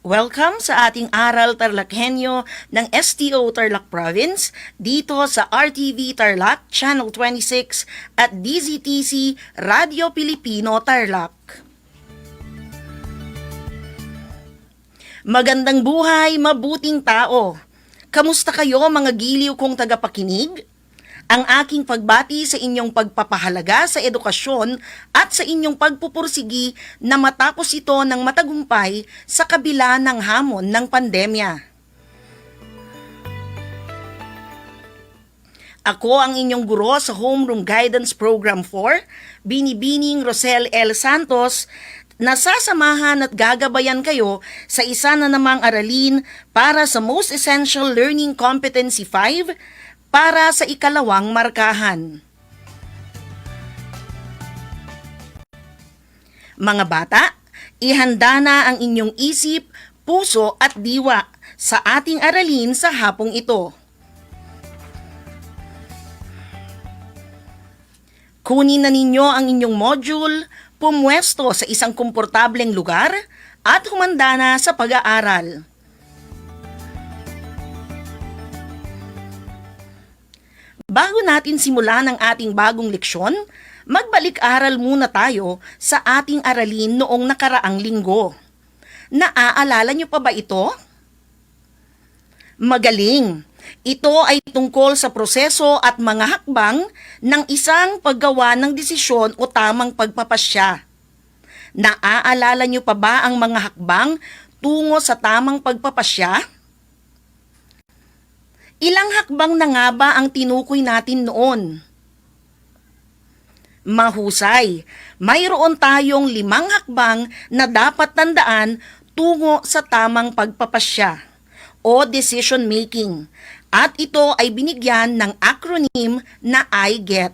Welcome sa ating Aral TarlakHenyo ng STO Tarlac Province dito sa RTV Tarlac Channel 26 at DZTC Radio Pilipino Tarlac. Magandang buhay, mabuting tao. Kamusta kayo mga giliw kong tagapakinig? Ang aking pagbati sa inyong pagpapahalaga sa edukasyon at sa inyong pagpupursigi na matapos ito ng matagumpay sa kabila ng hamon ng pandemya. Ako ang inyong guro sa Homeroom Guidance Program 4, Binibining Rosel L. Santos, nasasamahan at gagabayan kayo sa isa na namang aralin para sa Most Essential Learning Competency 5, para sa ikalawang markahan. Mga bata, ihanda na ang inyong isip, puso at diwa sa ating aralin sa hapong ito. Kunin na ninyo ang inyong module, pumwesto sa isang komportableng lugar at humanda na sa pag-aaral. Bago natin simulan ang ating bagong leksyon, magbalik-aral muna tayo sa ating aralin noong nakaraang linggo. Naaalala niyo pa ba ito? Magaling! Ito ay tungkol sa proseso at mga hakbang ng isang paggawa ng desisyon o tamang pagpapasya. Naaalala niyo pa ba ang mga hakbang tungo sa tamang pagpapasya? Ilang hakbang na nga ba ang tinukoy natin noon? Mahusay, mayroon tayong 5 hakbang na dapat tandaan tungo sa tamang pagpapasya o decision making, at ito ay binigyan ng acronym na I-GET.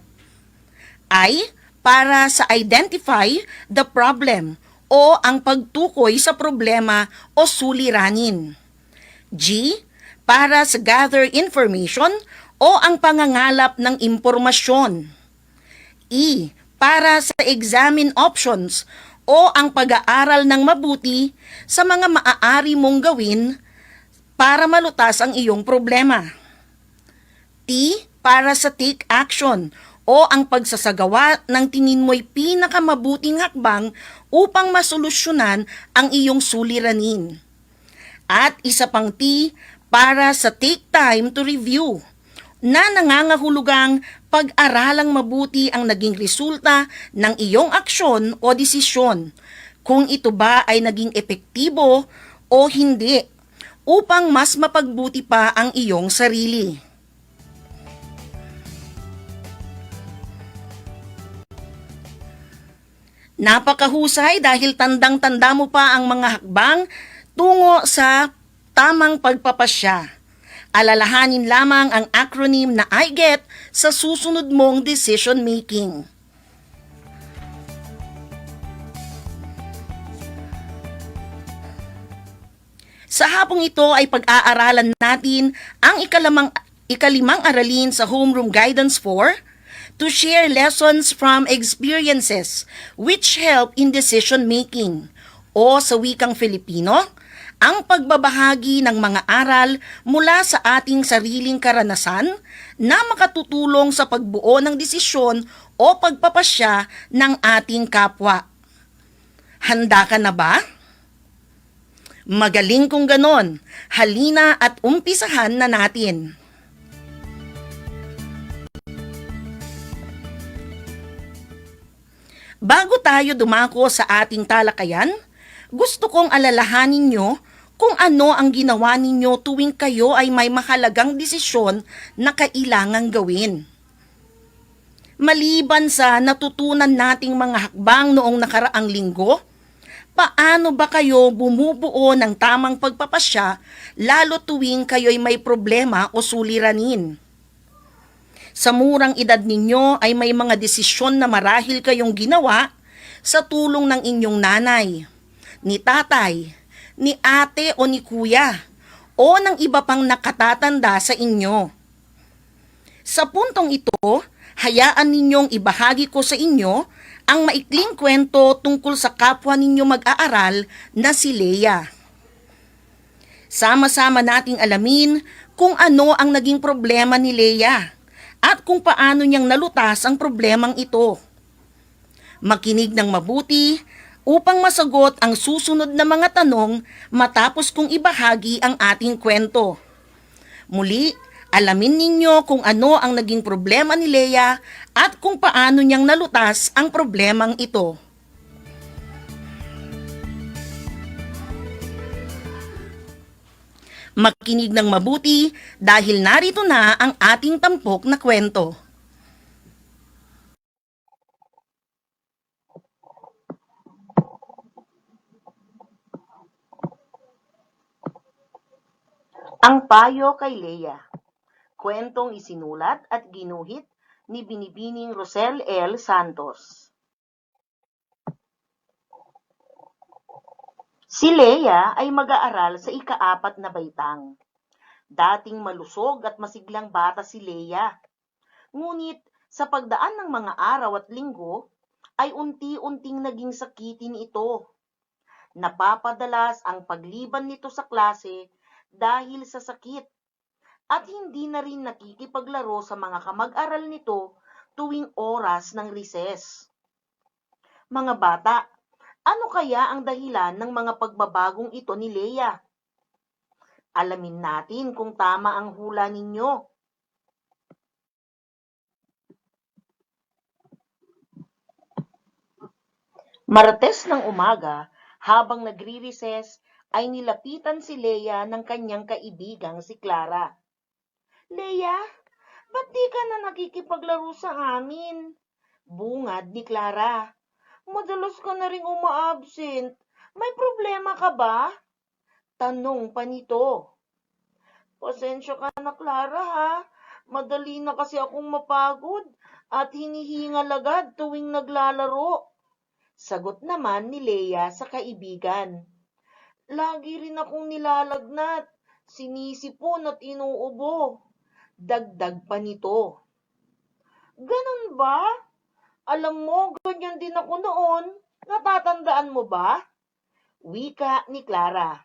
I para sa identify the problem o ang pagtukoy sa problema o suliranin. G para sa gather information o ang pangangalap ng impormasyon. E para sa examine options o ang pag-aaral ng mabuti sa mga maaari mong gawin para malutas ang iyong problema. T para sa take action o ang pagsasagawa ng tingin mo'y pinakamabuting hakbang upang masolusyonan ang iyong suliranin. At isa pang T para sa take time to review na nangangahulugang pag-aralang mabuti ang naging resulta ng iyong aksyon o desisyon, kung ito ba ay naging epektibo o hindi, upang mas mapagbuti pa ang iyong sarili. Napakahusay dahil tandang-tanda mo pa ang mga hakbang tungo sa tamang pagpapasya. Alalahanin lamang ang acronym na I GET sa susunod mong decision making. Sa hapong ito ay pag-aaralan natin ang ikalimang aralin sa Homeroom Guidance 4 to share lessons from experiences which help in decision making, o sa wikang Filipino, ang pagbabahagi ng mga aral mula sa ating sariling karanasan na makatutulong sa pagbuo ng desisyon o pagpapasya ng ating kapwa. Handa ka na ba? Magaling kung ganon. Halina at umpisahan na natin. Bago tayo dumako sa ating talakayan, gusto kong alalahanin nyo kung ano ang ginawa ninyo tuwing kayo ay may mahalagang desisyon na kailangang gawin. Maliban sa natutunan nating mga hakbang noong nakaraang linggo, paano ba kayo bumubuo ng tamang pagpapasya lalo tuwing kayo'y may problema o suliranin? Sa murang edad ninyo ay may mga desisyon na marahil kayong ginawa sa tulong ng inyong nanay, ni tatay, ni ate o ni kuya, o ng iba pang nakatatanda sa inyo. Sa puntong ito, hayaan ninyong ibahagi ko sa inyo ang maikling kwento tungkol sa kapwa ninyo mag-aaral na si Leia. Sama-sama nating alamin kung ano ang naging problema ni Leia at kung paano niyang nalutas ang problemang ito. Makinig ng mabuti upang masagot ang susunod na mga tanong matapos kong ibahagi ang ating kwento. Muli, alamin ninyo kung ano ang naging problema ni Leia at kung paano niyang nalutas ang problemang ito. Makinig ng mabuti dahil narito na ang ating tampok na kwento. Ang payo kay Leia. Kwentong isinulat at ginuhit ni Binibining Rosel L. Santos. Si Leia ay mag-aaral sa ika-4 na baitang. Dating malusog at masiglang bata si Leia. Ngunit sa pagdaan ng mga araw at linggo, ay unti-unting naging sakitin ito. Napapadalas ang pagliban nito sa klase dahil sa sakit at hindi na rin nakikipaglaro sa mga kamag-aral nito tuwing oras ng recess. Mga bata, ano kaya ang dahilan ng mga pagbabagong ito ni Leia? Alamin natin kung tama ang hula ninyo. Martes ng umaga, habang nagre-recess, ay nilapitan si Leia ng kanyang kaibigang si Clara. Leia, ba't di ka na nakikipaglaro sa amin? Bungad ni Clara. Madalas ka na ring uma-absent. May problema ka ba? Tanong pa nito. Pasensya ka na, Clara, ha? Madali na kasi akong mapagod at hinihingal agad tuwing naglalaro. Sagot naman ni Leia sa kaibigan. Lagi rin akong nilalagnat, sinisipon at inuubo. Dagdag pa nito. Ganun ba? Alam mo, ganyan din ako noon. Natatandaan mo ba? Wika ni Clara.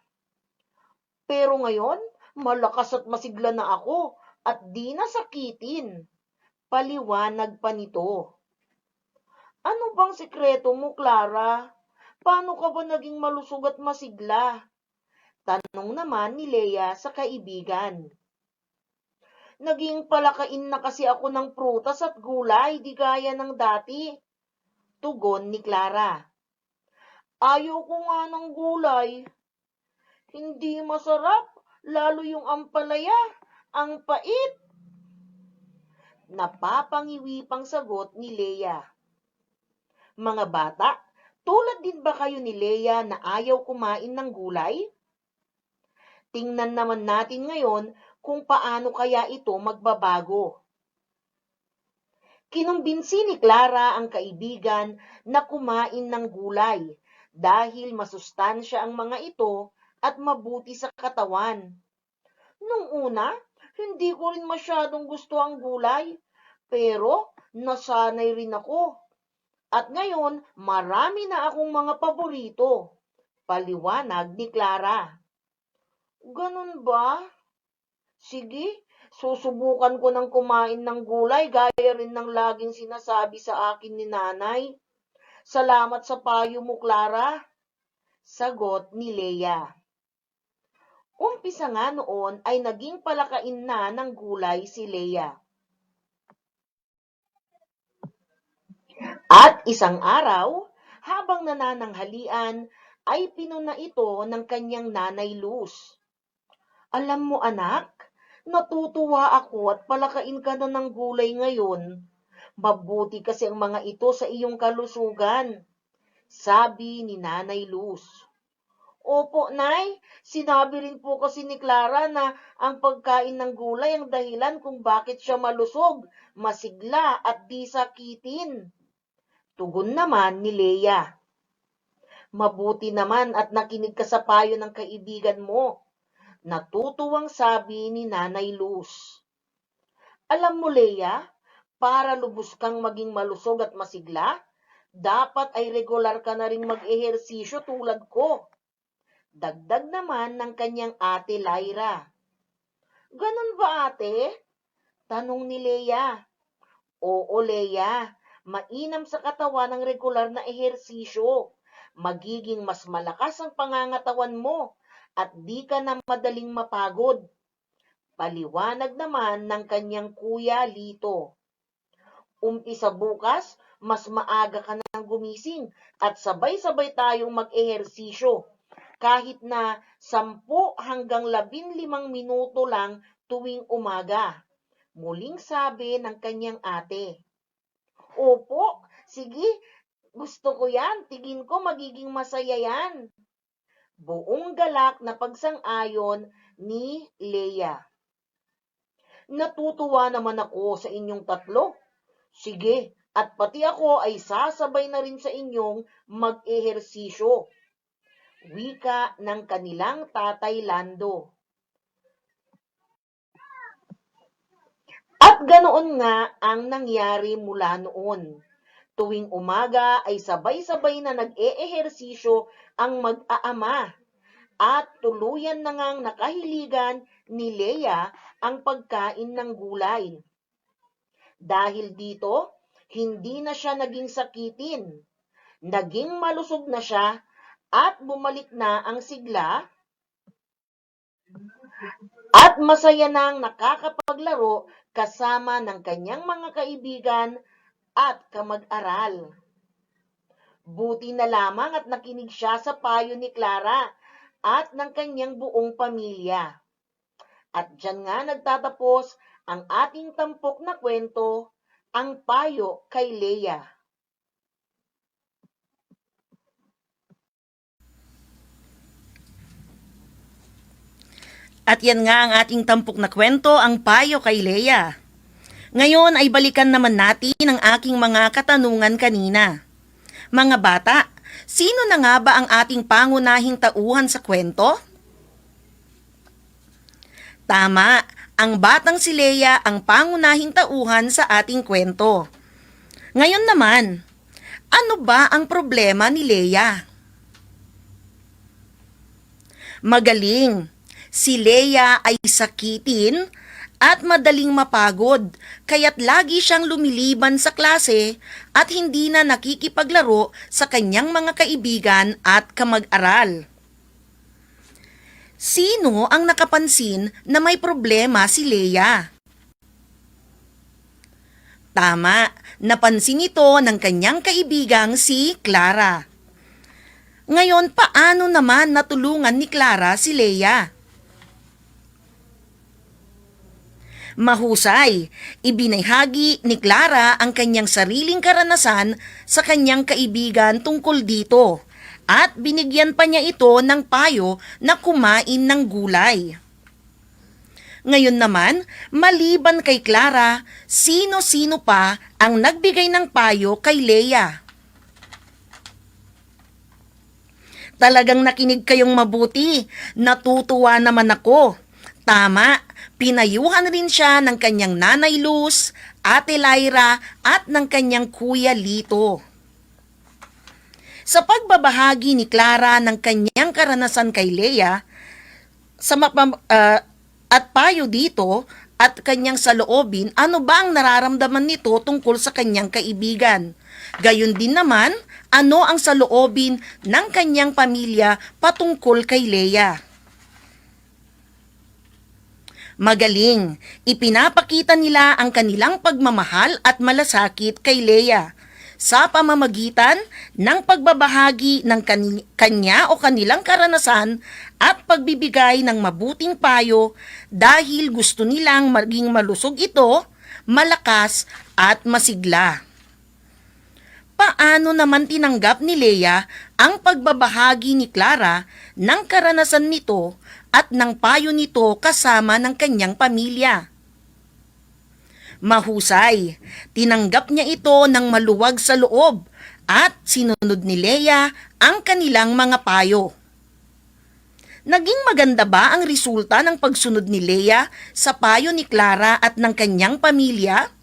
Pero ngayon, malakas at masigla na ako at di nasakitin. Paliwanag pa nito. Ano bang sikreto mo, Clara? Paano ka ba naging malusog at masigla? Tanong naman ni Leia sa kaibigan. Naging palakain na kasi ako ng prutas at gulay, di gaya ng dati. Tugon ni Clara. Ayaw ko nga ng gulay. Hindi masarap, lalo yung ampalaya. Ang pait. Napapangiwi pang sagot ni Leia. Mga bata, tulad din ba kayo ni Leia na ayaw kumain ng gulay? Tingnan naman natin ngayon kung paano kaya ito magbabago. Kinumbinsi ni Clara ang kaibigan na kumain ng gulay dahil masustansya ang mga ito at mabuti sa katawan. Nung una, hindi ko rin masyadong gusto ang gulay, pero nasanay rin ako. At ngayon, marami na akong mga paborito. Paliwanag ni Clara. Ganun ba? Sige, susubukan ko ng kumain ng gulay gaya rin ng laging sinasabi sa akin ni nanay. Salamat sa payo mo, Clara. Sagot ni Leia. Umpisa nga noon ay naging palakain na ng gulay si Leia. At isang araw, habang nanananghalian, ay pinuna ito ng kanyang nanay Luz. Alam mo anak, natutuwa ako at palakain ka na ng gulay ngayon. Mabuti kasi ang mga ito sa iyong kalusugan, sabi ni Nanay Luz. Opo, Nay, sinabi rin po kasi ni Clara na ang pagkain ng gulay ang dahilan kung bakit siya malusog, masigla at di sakitin. Tugon naman ni Leia. Mabuti naman at nakinig ka sa payo ng kaibigan mo. Natutuwang sabi ni Nanay Luz. Alam mo, Leia, para lubos kang maging malusog at masigla, dapat ay regular ka na ring mag-ehersisyo tulad ko. Dagdag naman ng kanyang ate Lyra. Ganun ba ate? Tanong ni Leia. Oo, Leia, mainam sa katawan ng regular na ehersisyo. Magiging mas malakas ang pangangatawan mo at di ka na madaling mapagod. Paliwanag naman ng kanyang kuya Lito. Umpisa bukas, mas maaga ka nang gumising at sabay-sabay tayong mag-ehersisyo. Kahit na 10 hanggang 15 minuto lang tuwing umaga. Muling sabi ng kanyang ate. Opo, sige, gusto ko yan. Tingin ko magiging masaya yan. Buong galak na pagsang-ayon ni Leia. Natutuwa naman ako sa inyong tatlo. Sige, at pati ako ay sasabay na rin sa inyong mag-ehersisyo. Wika ng kanilang tatay Lando. At ganoon nga ang nangyari mula noon. Tuwing umaga ay sabay-sabay na nag-eehersisyo ang mag-aama at tuluyan na ngang nakahiligan ni Leia ang pagkain ng gulay. Dahil dito, hindi na siya naging sakitin. Naging malusog na siya at bumalik na ang sigla at masaya nang nakakapaglaro kasama ng kanyang mga kaibigan at kamag-aral. Buti na lamang at nakinig siya sa payo ni Clara at ng kanyang buong pamilya. At diyan nga nagtatapos ang ating tampok na kwento, ang payo kay Leia. At yan nga ang ating tampok na kwento, ang payo kay Leia. Ngayon ay balikan naman natin ang aking mga katanungan kanina. Mga bata, sino na nga ba ang ating pangunahing tauhan sa kwento? Tama, ang batang si Leia ang pangunahing tauhan sa ating kwento. Ngayon naman, ano ba ang problema ni Leia? Magaling! Si Leia ay sakitin at madaling mapagod, kaya't lagi siyang lumiliban sa klase at hindi na nakikipaglaro sa kanyang mga kaibigan at kamag-aral. Sino ang nakapansin na may problema si Leia? Tama, napansin ito ng kanyang kaibigang si Clara. Ngayon, paano naman natulungan ni Clara si Leia? Mahusay, ibinahagi ni Clara ang kanyang sariling karanasan sa kanyang kaibigan tungkol dito at binigyan pa niya ito ng payo na kumain ng gulay. Ngayon naman, maliban kay Clara, sino-sino pa ang nagbigay ng payo kay Leia? Talagang nakinig kayong mabuti, natutuwa naman ako. Tama, pinayuhan rin siya ng kanyang nanay Luz, ate Lyra at ng kanyang kuya Lito. Sa pagbabahagi ni Clara ng kanyang karanasan kay Leia, at payo dito at kanyang saloobin, ano ba ang nararamdaman nito tungkol sa kanyang kaibigan? Gayon din naman, ano ang saloobin ng kanyang pamilya patungkol kay Leia? Magaling, ipinapakita nila ang kanilang pagmamahal at malasakit kay Leia sa pamamagitan ng pagbabahagi ng kanya o kanilang karanasan at pagbibigay ng mabuting payo dahil gusto nilang maging malusog ito, malakas at masigla. Paano naman tinanggap ni Leia ang pagbabahagi ni Clara ng karanasan nito at ng payo nito kasama ng kanyang pamilya? Mahusay, tinanggap niya ito ng maluwag sa loob at sinunod ni Leia ang kanilang mga payo. Naging maganda ba ang resulta ng pagsunod ni Leia sa payo ni Clara at ng kanyang pamilya?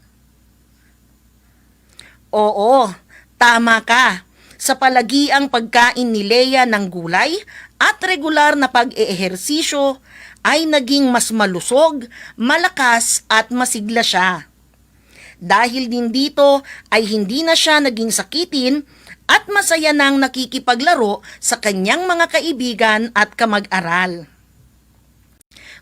Oo, tama ka. Sa palagiang pagkain ni Leia ng gulay at regular na pag-eehersisyo, ay naging mas malusog, malakas at masigla siya. Dahil din dito ay hindi na siya naging sakitin at masaya nang nakikipaglaro sa kanyang mga kaibigan at kamag-aral.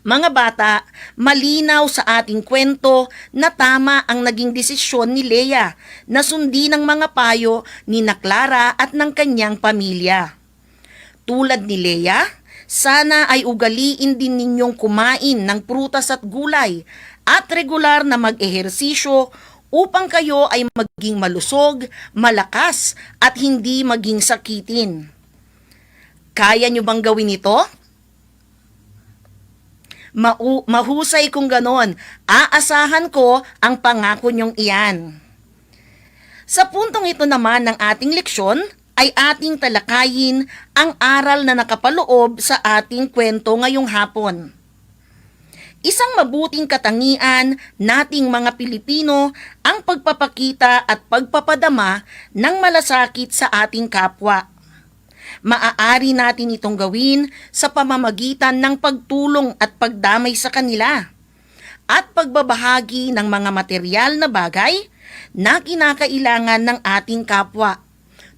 Mga bata, malinaw sa ating kwento na tama ang naging desisyon ni Leia na sundin ang mga payo ni Clara at ng kanyang pamilya. Tulad ni Leia, sana ay ugaliin din ninyong kumain ng prutas at gulay at regular na mag-ehersisyo upang kayo ay maging malusog, malakas at hindi maging sakitin. Kaya nyo bang gawin ito? Mahusay kung ganon. Aasahan ko ang pangako nyong iyan. Sa puntong ito naman ng ating leksyon, ay ating talakayin ang aral na nakapaloob sa ating kwento ngayong hapon. Isang mabuting katangian nating mga Pilipino ang pagpapakita at pagpapadama ng malasakit sa ating kapwa. Maaari natin itong gawin sa pamamagitan ng pagtulong at pagdamay sa kanila at pagbabahagi ng mga material na bagay na kinakailangan ng ating kapwa,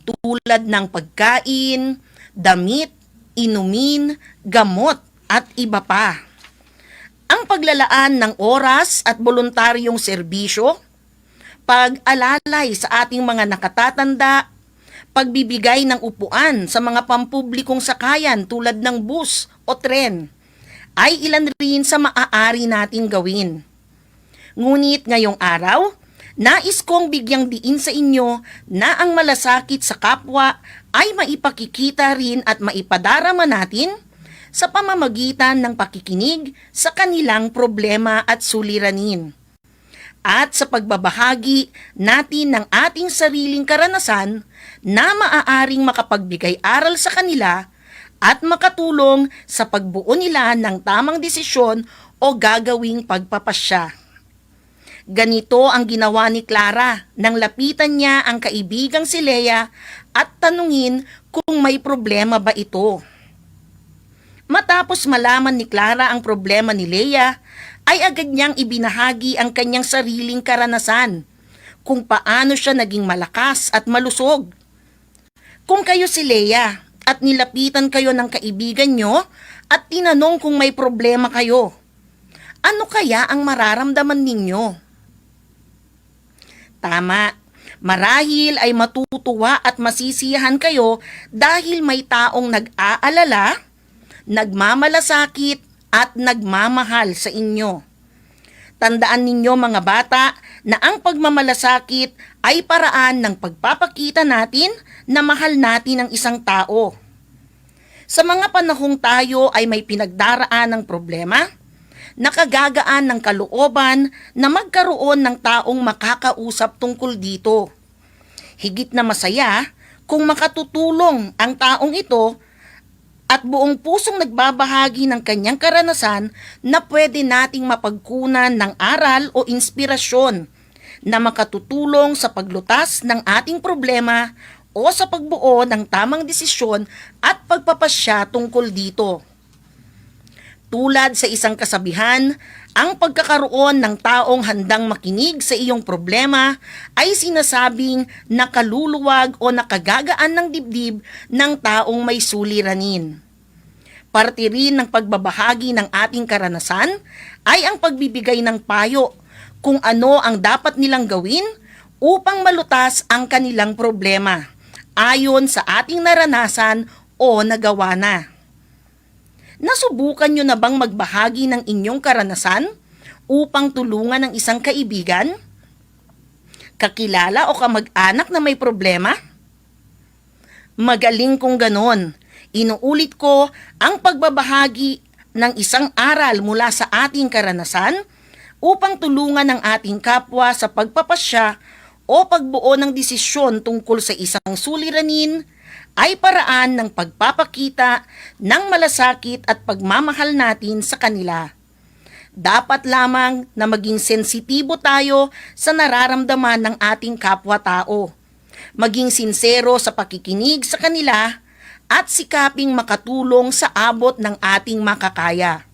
tulad ng pagkain, damit, inumin, gamot at iba pa. Ang paglalaan ng oras at voluntaryong serbisyo, pag-alalay sa ating mga nakatatanda, pagbibigay ng upuan sa mga pampublikong sakayan tulad ng bus o tren, ay ilan rin sa maaari nating gawin. Ngunit ngayong araw, nais kong bigyang diin sa inyo na ang malasakit sa kapwa ay maipakikita rin at maipadarama natin sa pamamagitan ng pakikinig sa kanilang problema at suliranin. At sa pagbabahagi natin ng ating sariling karanasan na maaaring makapagbigay aral sa kanila at makatulong sa pagbuo nila ng tamang desisyon o gagawing pagpapasya. Ganito ang ginawa ni Clara nang lapitan niya ang kaibigang si Leia at tanungin kung may problema ba ito. Matapos malaman ni Clara ang problema ni Leia, ay agad niyang ibinahagi ang kanyang sariling karanasan, kung paano siya naging malakas at malusog. Kung kayo si Leia at nilapitan kayo ng kaibigan nyo at tinanong kung may problema kayo, ano kaya ang mararamdaman ninyo? Tama, marahil ay matutuwa at masisiyahan kayo dahil may taong nag-aalala, nagmamalasakit at nagmamahal sa inyo. Tandaan ninyo mga bata na ang pagmamalasakit ay paraan ng pagpapakita natin na mahal natin ang isang tao. Sa mga panahong tayo ay may pinagdaraan ng problema, nakagagaan ng kalooban na magkaroon ng taong makakausap tungkol dito. Higit na masaya kung makatutulong ang taong ito at buong pusong nagbabahagi ng kanyang karanasan na pwede nating mapagkunan ng aral o inspirasyon na makatutulong sa paglutas ng ating problema o sa pagbuo ng tamang desisyon at pagpapasya tungkol dito. Tulad sa isang kasabihan, ang pagkakaroon ng taong handang makinig sa iyong problema ay sinasabing nakaluluwag o nakagagaan ng dibdib ng taong may suliranin. Parte rin ng pagbabahagi ng ating karanasan ay ang pagbibigay ng payo kung ano ang dapat nilang gawin upang malutas ang kanilang problema ayon sa ating naranasan o nagawa na. Nasubukan nyo na bang magbahagi ng inyong karanasan upang tulungan ng isang kaibigan, kakilala o kamag-anak na may problema? Magaling kung ganon. Inuulit ko, ang pagbabahagi ng isang aral mula sa ating karanasan upang tulungan ng ating kapwa sa pagpapasya o pagbuo ng desisyon tungkol sa isang suliranin ay paraan ng pagpapakita ng malasakit at pagmamahal natin sa kanila. Dapat lamang na maging sensitibo tayo sa nararamdaman ng ating kapwa-tao. Maging sinsero sa pakikinig sa kanila at sikaping makatulong sa abot ng ating makakaya.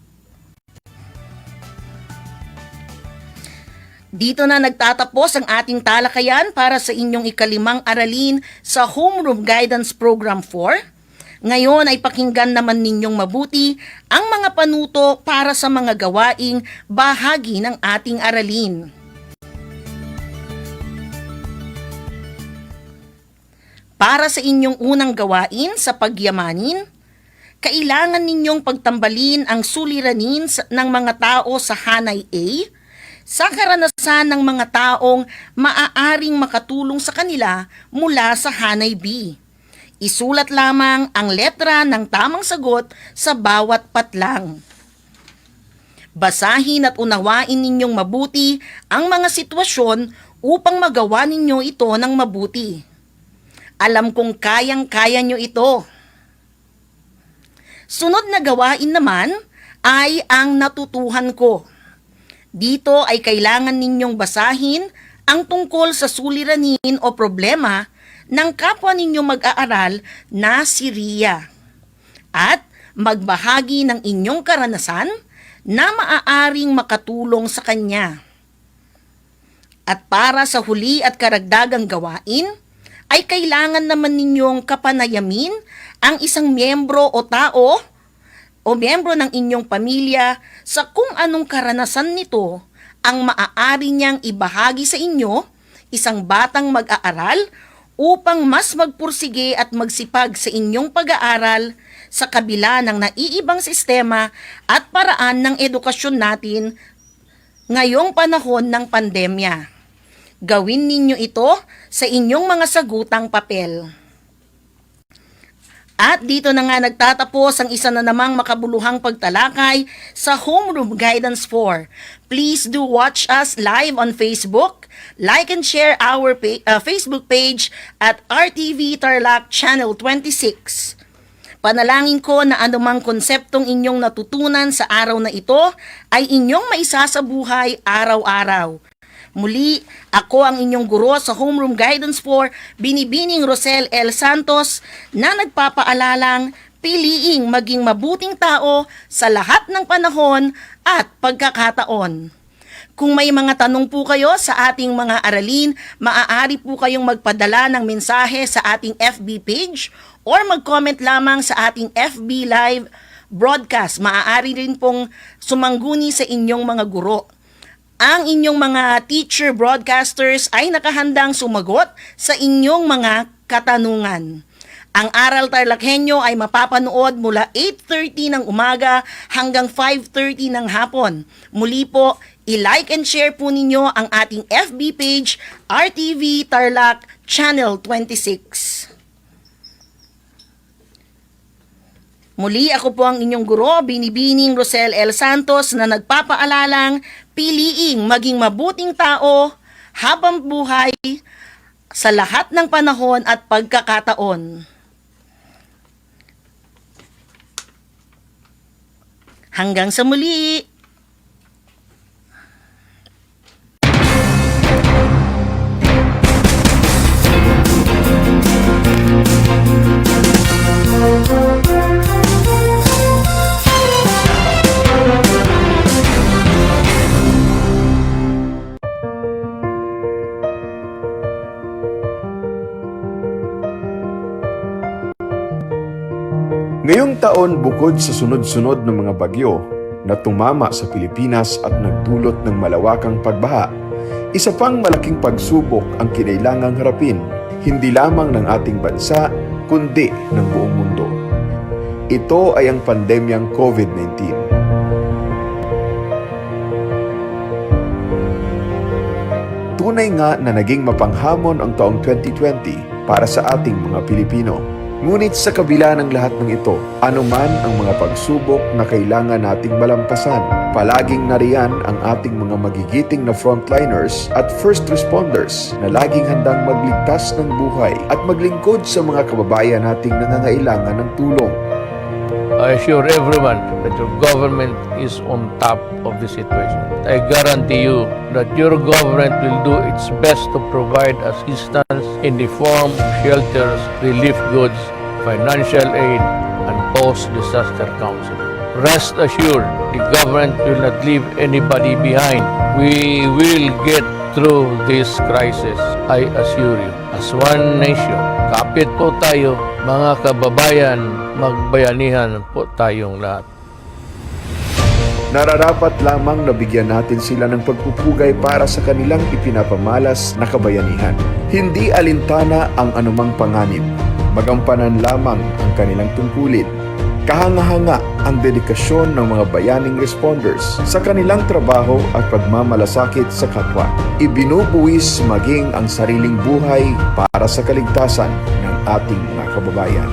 Dito na nagtatapos ang ating talakayan para sa inyong ikalimang aralin sa Homeroom Guidance Program 4. Ngayon ay pakinggan naman ninyong mabuti ang mga panuto para sa mga gawaing bahagi ng ating aralin. Para sa inyong unang gawain sa pagyamanin, kailangan ninyong pagtambalin ang suliranin ng mga tao sa hanay A sa karanasan ng mga taong maaaring makatulong sa kanila mula sa hanay B. Isulat lamang ang letra ng tamang sagot sa bawat patlang. Basahin at unawain ninyong mabuti ang mga sitwasyon upang magawa ninyo ito ng mabuti. Alam kong kayang-kaya nyo ito. Sunod na gawain naman ay ang natutuhan ko. Dito ay kailangan ninyong basahin ang tungkol sa suliranin o problema ng kapwa ninyong mag-aaral na si Ria at magbahagi ng inyong karanasan na maaaring makatulong sa kanya. At para sa huli at karagdagang gawain, ay kailangan naman ninyong kapanayamin ang isang miyembro o tao o miyembro ng inyong pamilya sa kung anong karanasan nito ang maaari niyang ibahagi sa inyo, isang batang mag-aaral, upang mas magpursige at magsipag sa inyong pag-aaral sa kabila ng naiibang sistema at paraan ng edukasyon natin ngayong panahon ng pandemya. Gawin ninyo ito sa inyong mga sagutang papel. At dito na nga nagtatapos ang isa na namang makabuluhang pagtalakay sa Homeroom Guidance 4. Please do watch us live on Facebook. Like and share our Facebook page at RTV Tarlac Channel 26. Panalangin ko na anumang konseptong inyong natutunan sa araw na ito ay inyong maisasabuhay araw-araw. Muli, ako ang inyong guro sa Homeroom Guidance 4, Binibining Rosel L. Santos, na nagpapaalalang piliing maging mabuting tao sa lahat ng panahon at pagkakataon. Kung may mga tanong po kayo sa ating mga aralin, maaari po kayong magpadala ng mensahe sa ating FB page or mag-comment lamang sa ating FB Live broadcast. Maaari rin pong sumangguni sa inyong mga guro. Ang inyong mga teacher broadcasters ay nakahandang sumagot sa inyong mga katanungan. Ang Aral TarlakHenyo ay mapapanood mula 8:30 ng umaga hanggang 5:30 ng hapon. Muli po, i-like and share po ninyo ang ating FB page, RTV Tarlac Channel 26. Muli ako po ang inyong guro, Binibining Rosel L. Santos na nagpapaalalang piliing maging mabuting tao habang buhay sa lahat ng panahon at pagkakataon. Hanggang sa muli! Ngayong taon, bukod sa sunod-sunod ng mga bagyo na tumama sa Pilipinas at nagdulot ng malawakang pagbaha, isa pang malaking pagsubok ang kinailangang harapin, hindi lamang ng ating bansa, kundi ng buong mundo. Ito ay ang pandemyang COVID-19. Tunay nga na naging mapanghamon ang taong 2020 para sa ating mga Pilipino. Ngunit sa kabila ng lahat ng ito, anuman ang mga pagsubok na kailangan nating malampasan, palaging nariyan ang ating mga magigiting na frontliners at first responders na laging handang magligtas ng buhay at maglingkod sa mga kababayan nating nangangailangan ng tulong. I assure everyone that your government is on top of the situation. I guarantee you that your government will do its best to provide assistance in the form of shelters, relief goods, financial aid, and post-disaster counseling. Rest assured, the government will not leave anybody behind. We will get through this crisis, I assure you. As one nation, kapit po tayo, mga kababayan, magbayanihan po tayong lahat. Nararapat lamang na bigyan natin sila ng pagpupugay para sa kanilang ipinapamalas na kabayanihan. Hindi alintana ang anumang panganib, magampanan lamang ang kanilang tungkulin. Kahanga-hanga ang dedikasyon ng mga bayaning responders sa kanilang trabaho at pagmamalasakit sa kapwa. Ibinubuwis maging ang sariling buhay para sa kaligtasan ng ating mga kababayan.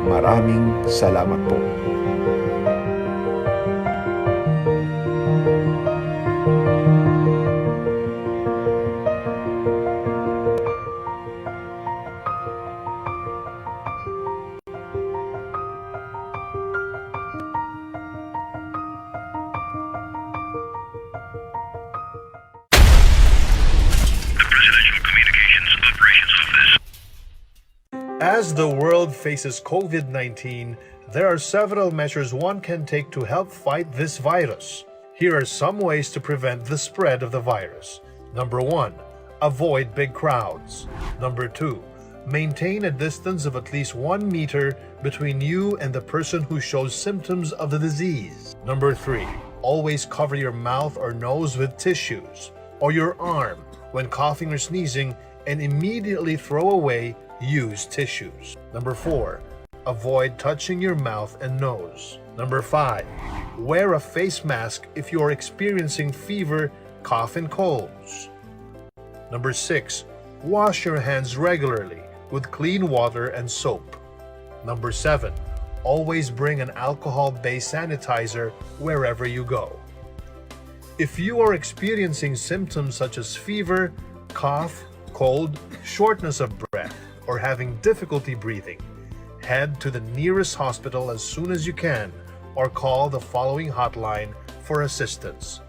Maraming salamat po. As the world faces COVID-19, there are several measures one can take to help fight this virus. Here are some ways to prevent the spread of the virus. Number 1, avoid big crowds. Number 2, maintain a distance of at least 1 meter between you and the person who shows symptoms of the disease. Number 3, always cover your mouth or nose with tissues or your arm when coughing or sneezing, and immediately throw away used tissues. Number 4, avoid touching your mouth and nose. Number 5, wear a face mask if you are experiencing fever, cough, and colds. Number 6, wash your hands regularly with clean water and soap. Number 7, always bring an alcohol-based sanitizer wherever you go. If you are experiencing symptoms such as fever, cough, cold, shortness of breath, or having difficulty breathing, head to the nearest hospital as soon as you can or call the following hotline for assistance.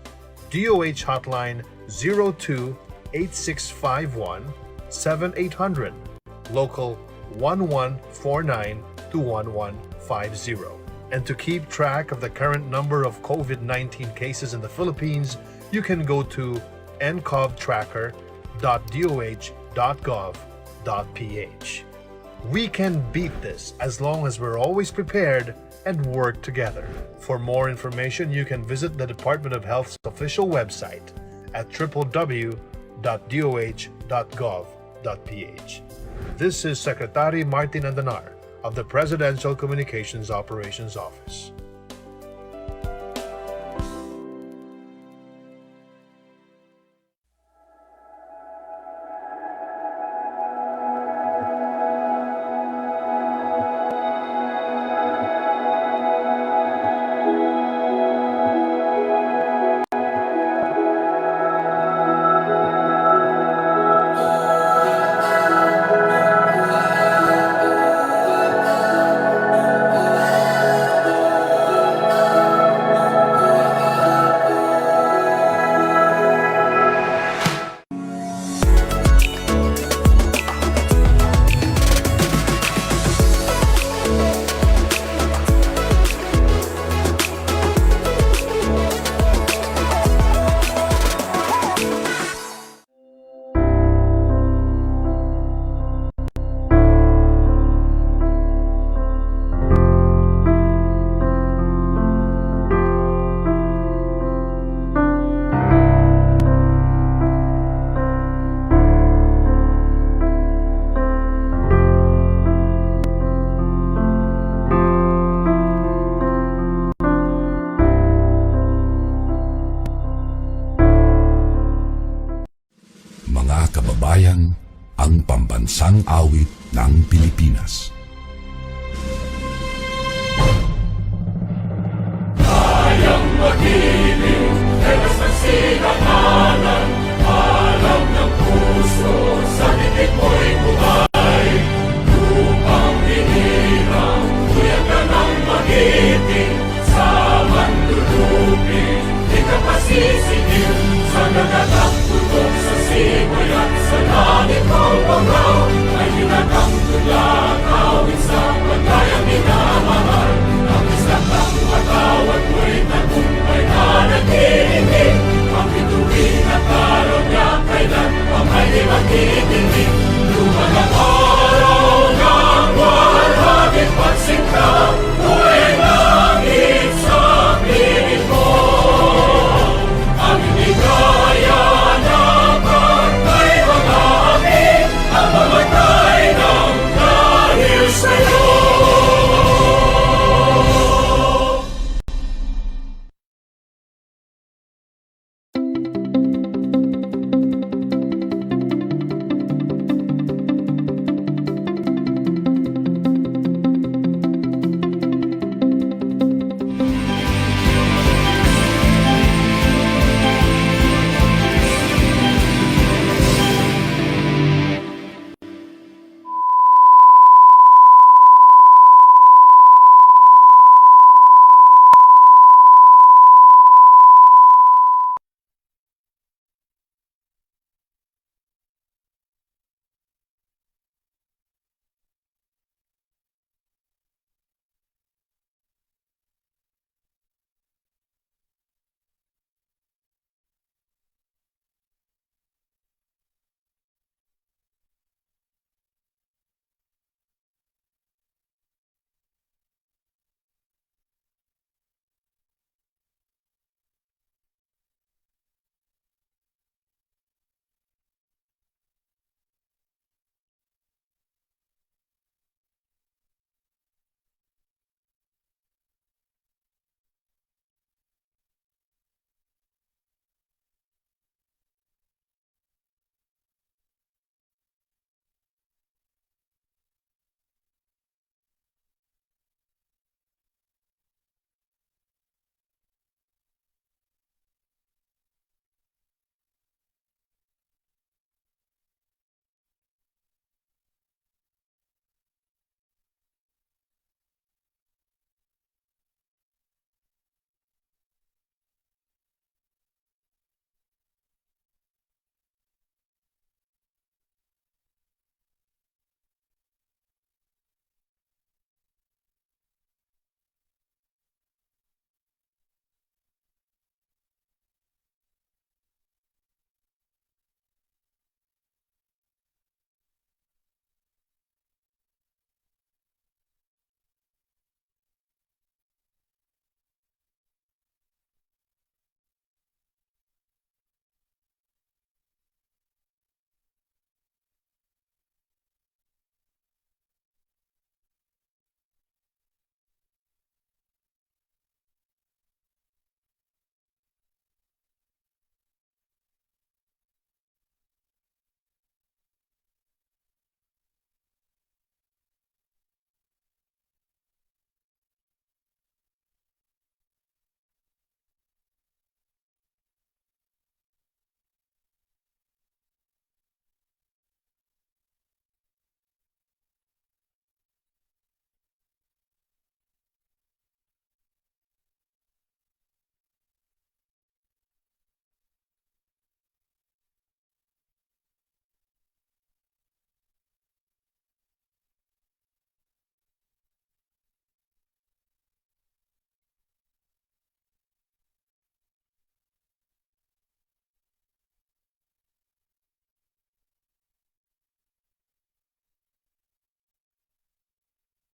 DOH hotline 02-8651-7800, local 1149 to 1150. And to keep track of the current number of COVID-19 cases in the Philippines, you can go to ncovtracker.doh.gov.ph. We can beat this as long as we're always prepared and work together. For more information, you can visit the Department of Health's official website at www.doh.gov.ph. This is Secretary Martin Andanar of the Presidential Communications Operations Office. Mga kababayan, ang pambansang awit ng Pilipinas. Kayang mag-ibig, teras ng sinakalan, alam ng puso, sa titik mo'y buhay. Lupang hinirang, kuya ka ng magiting, sa manlulupin, di ka pasisigil, sa nagatak tutok sa simoy at sa langit mong bangaw, ay hinatang tulad, awit sa pagkayang minamahal. Ang isang ng matawad mo'y tagumpay na nag-iingin, ang bituin at araw niya kailan pa may di magiging.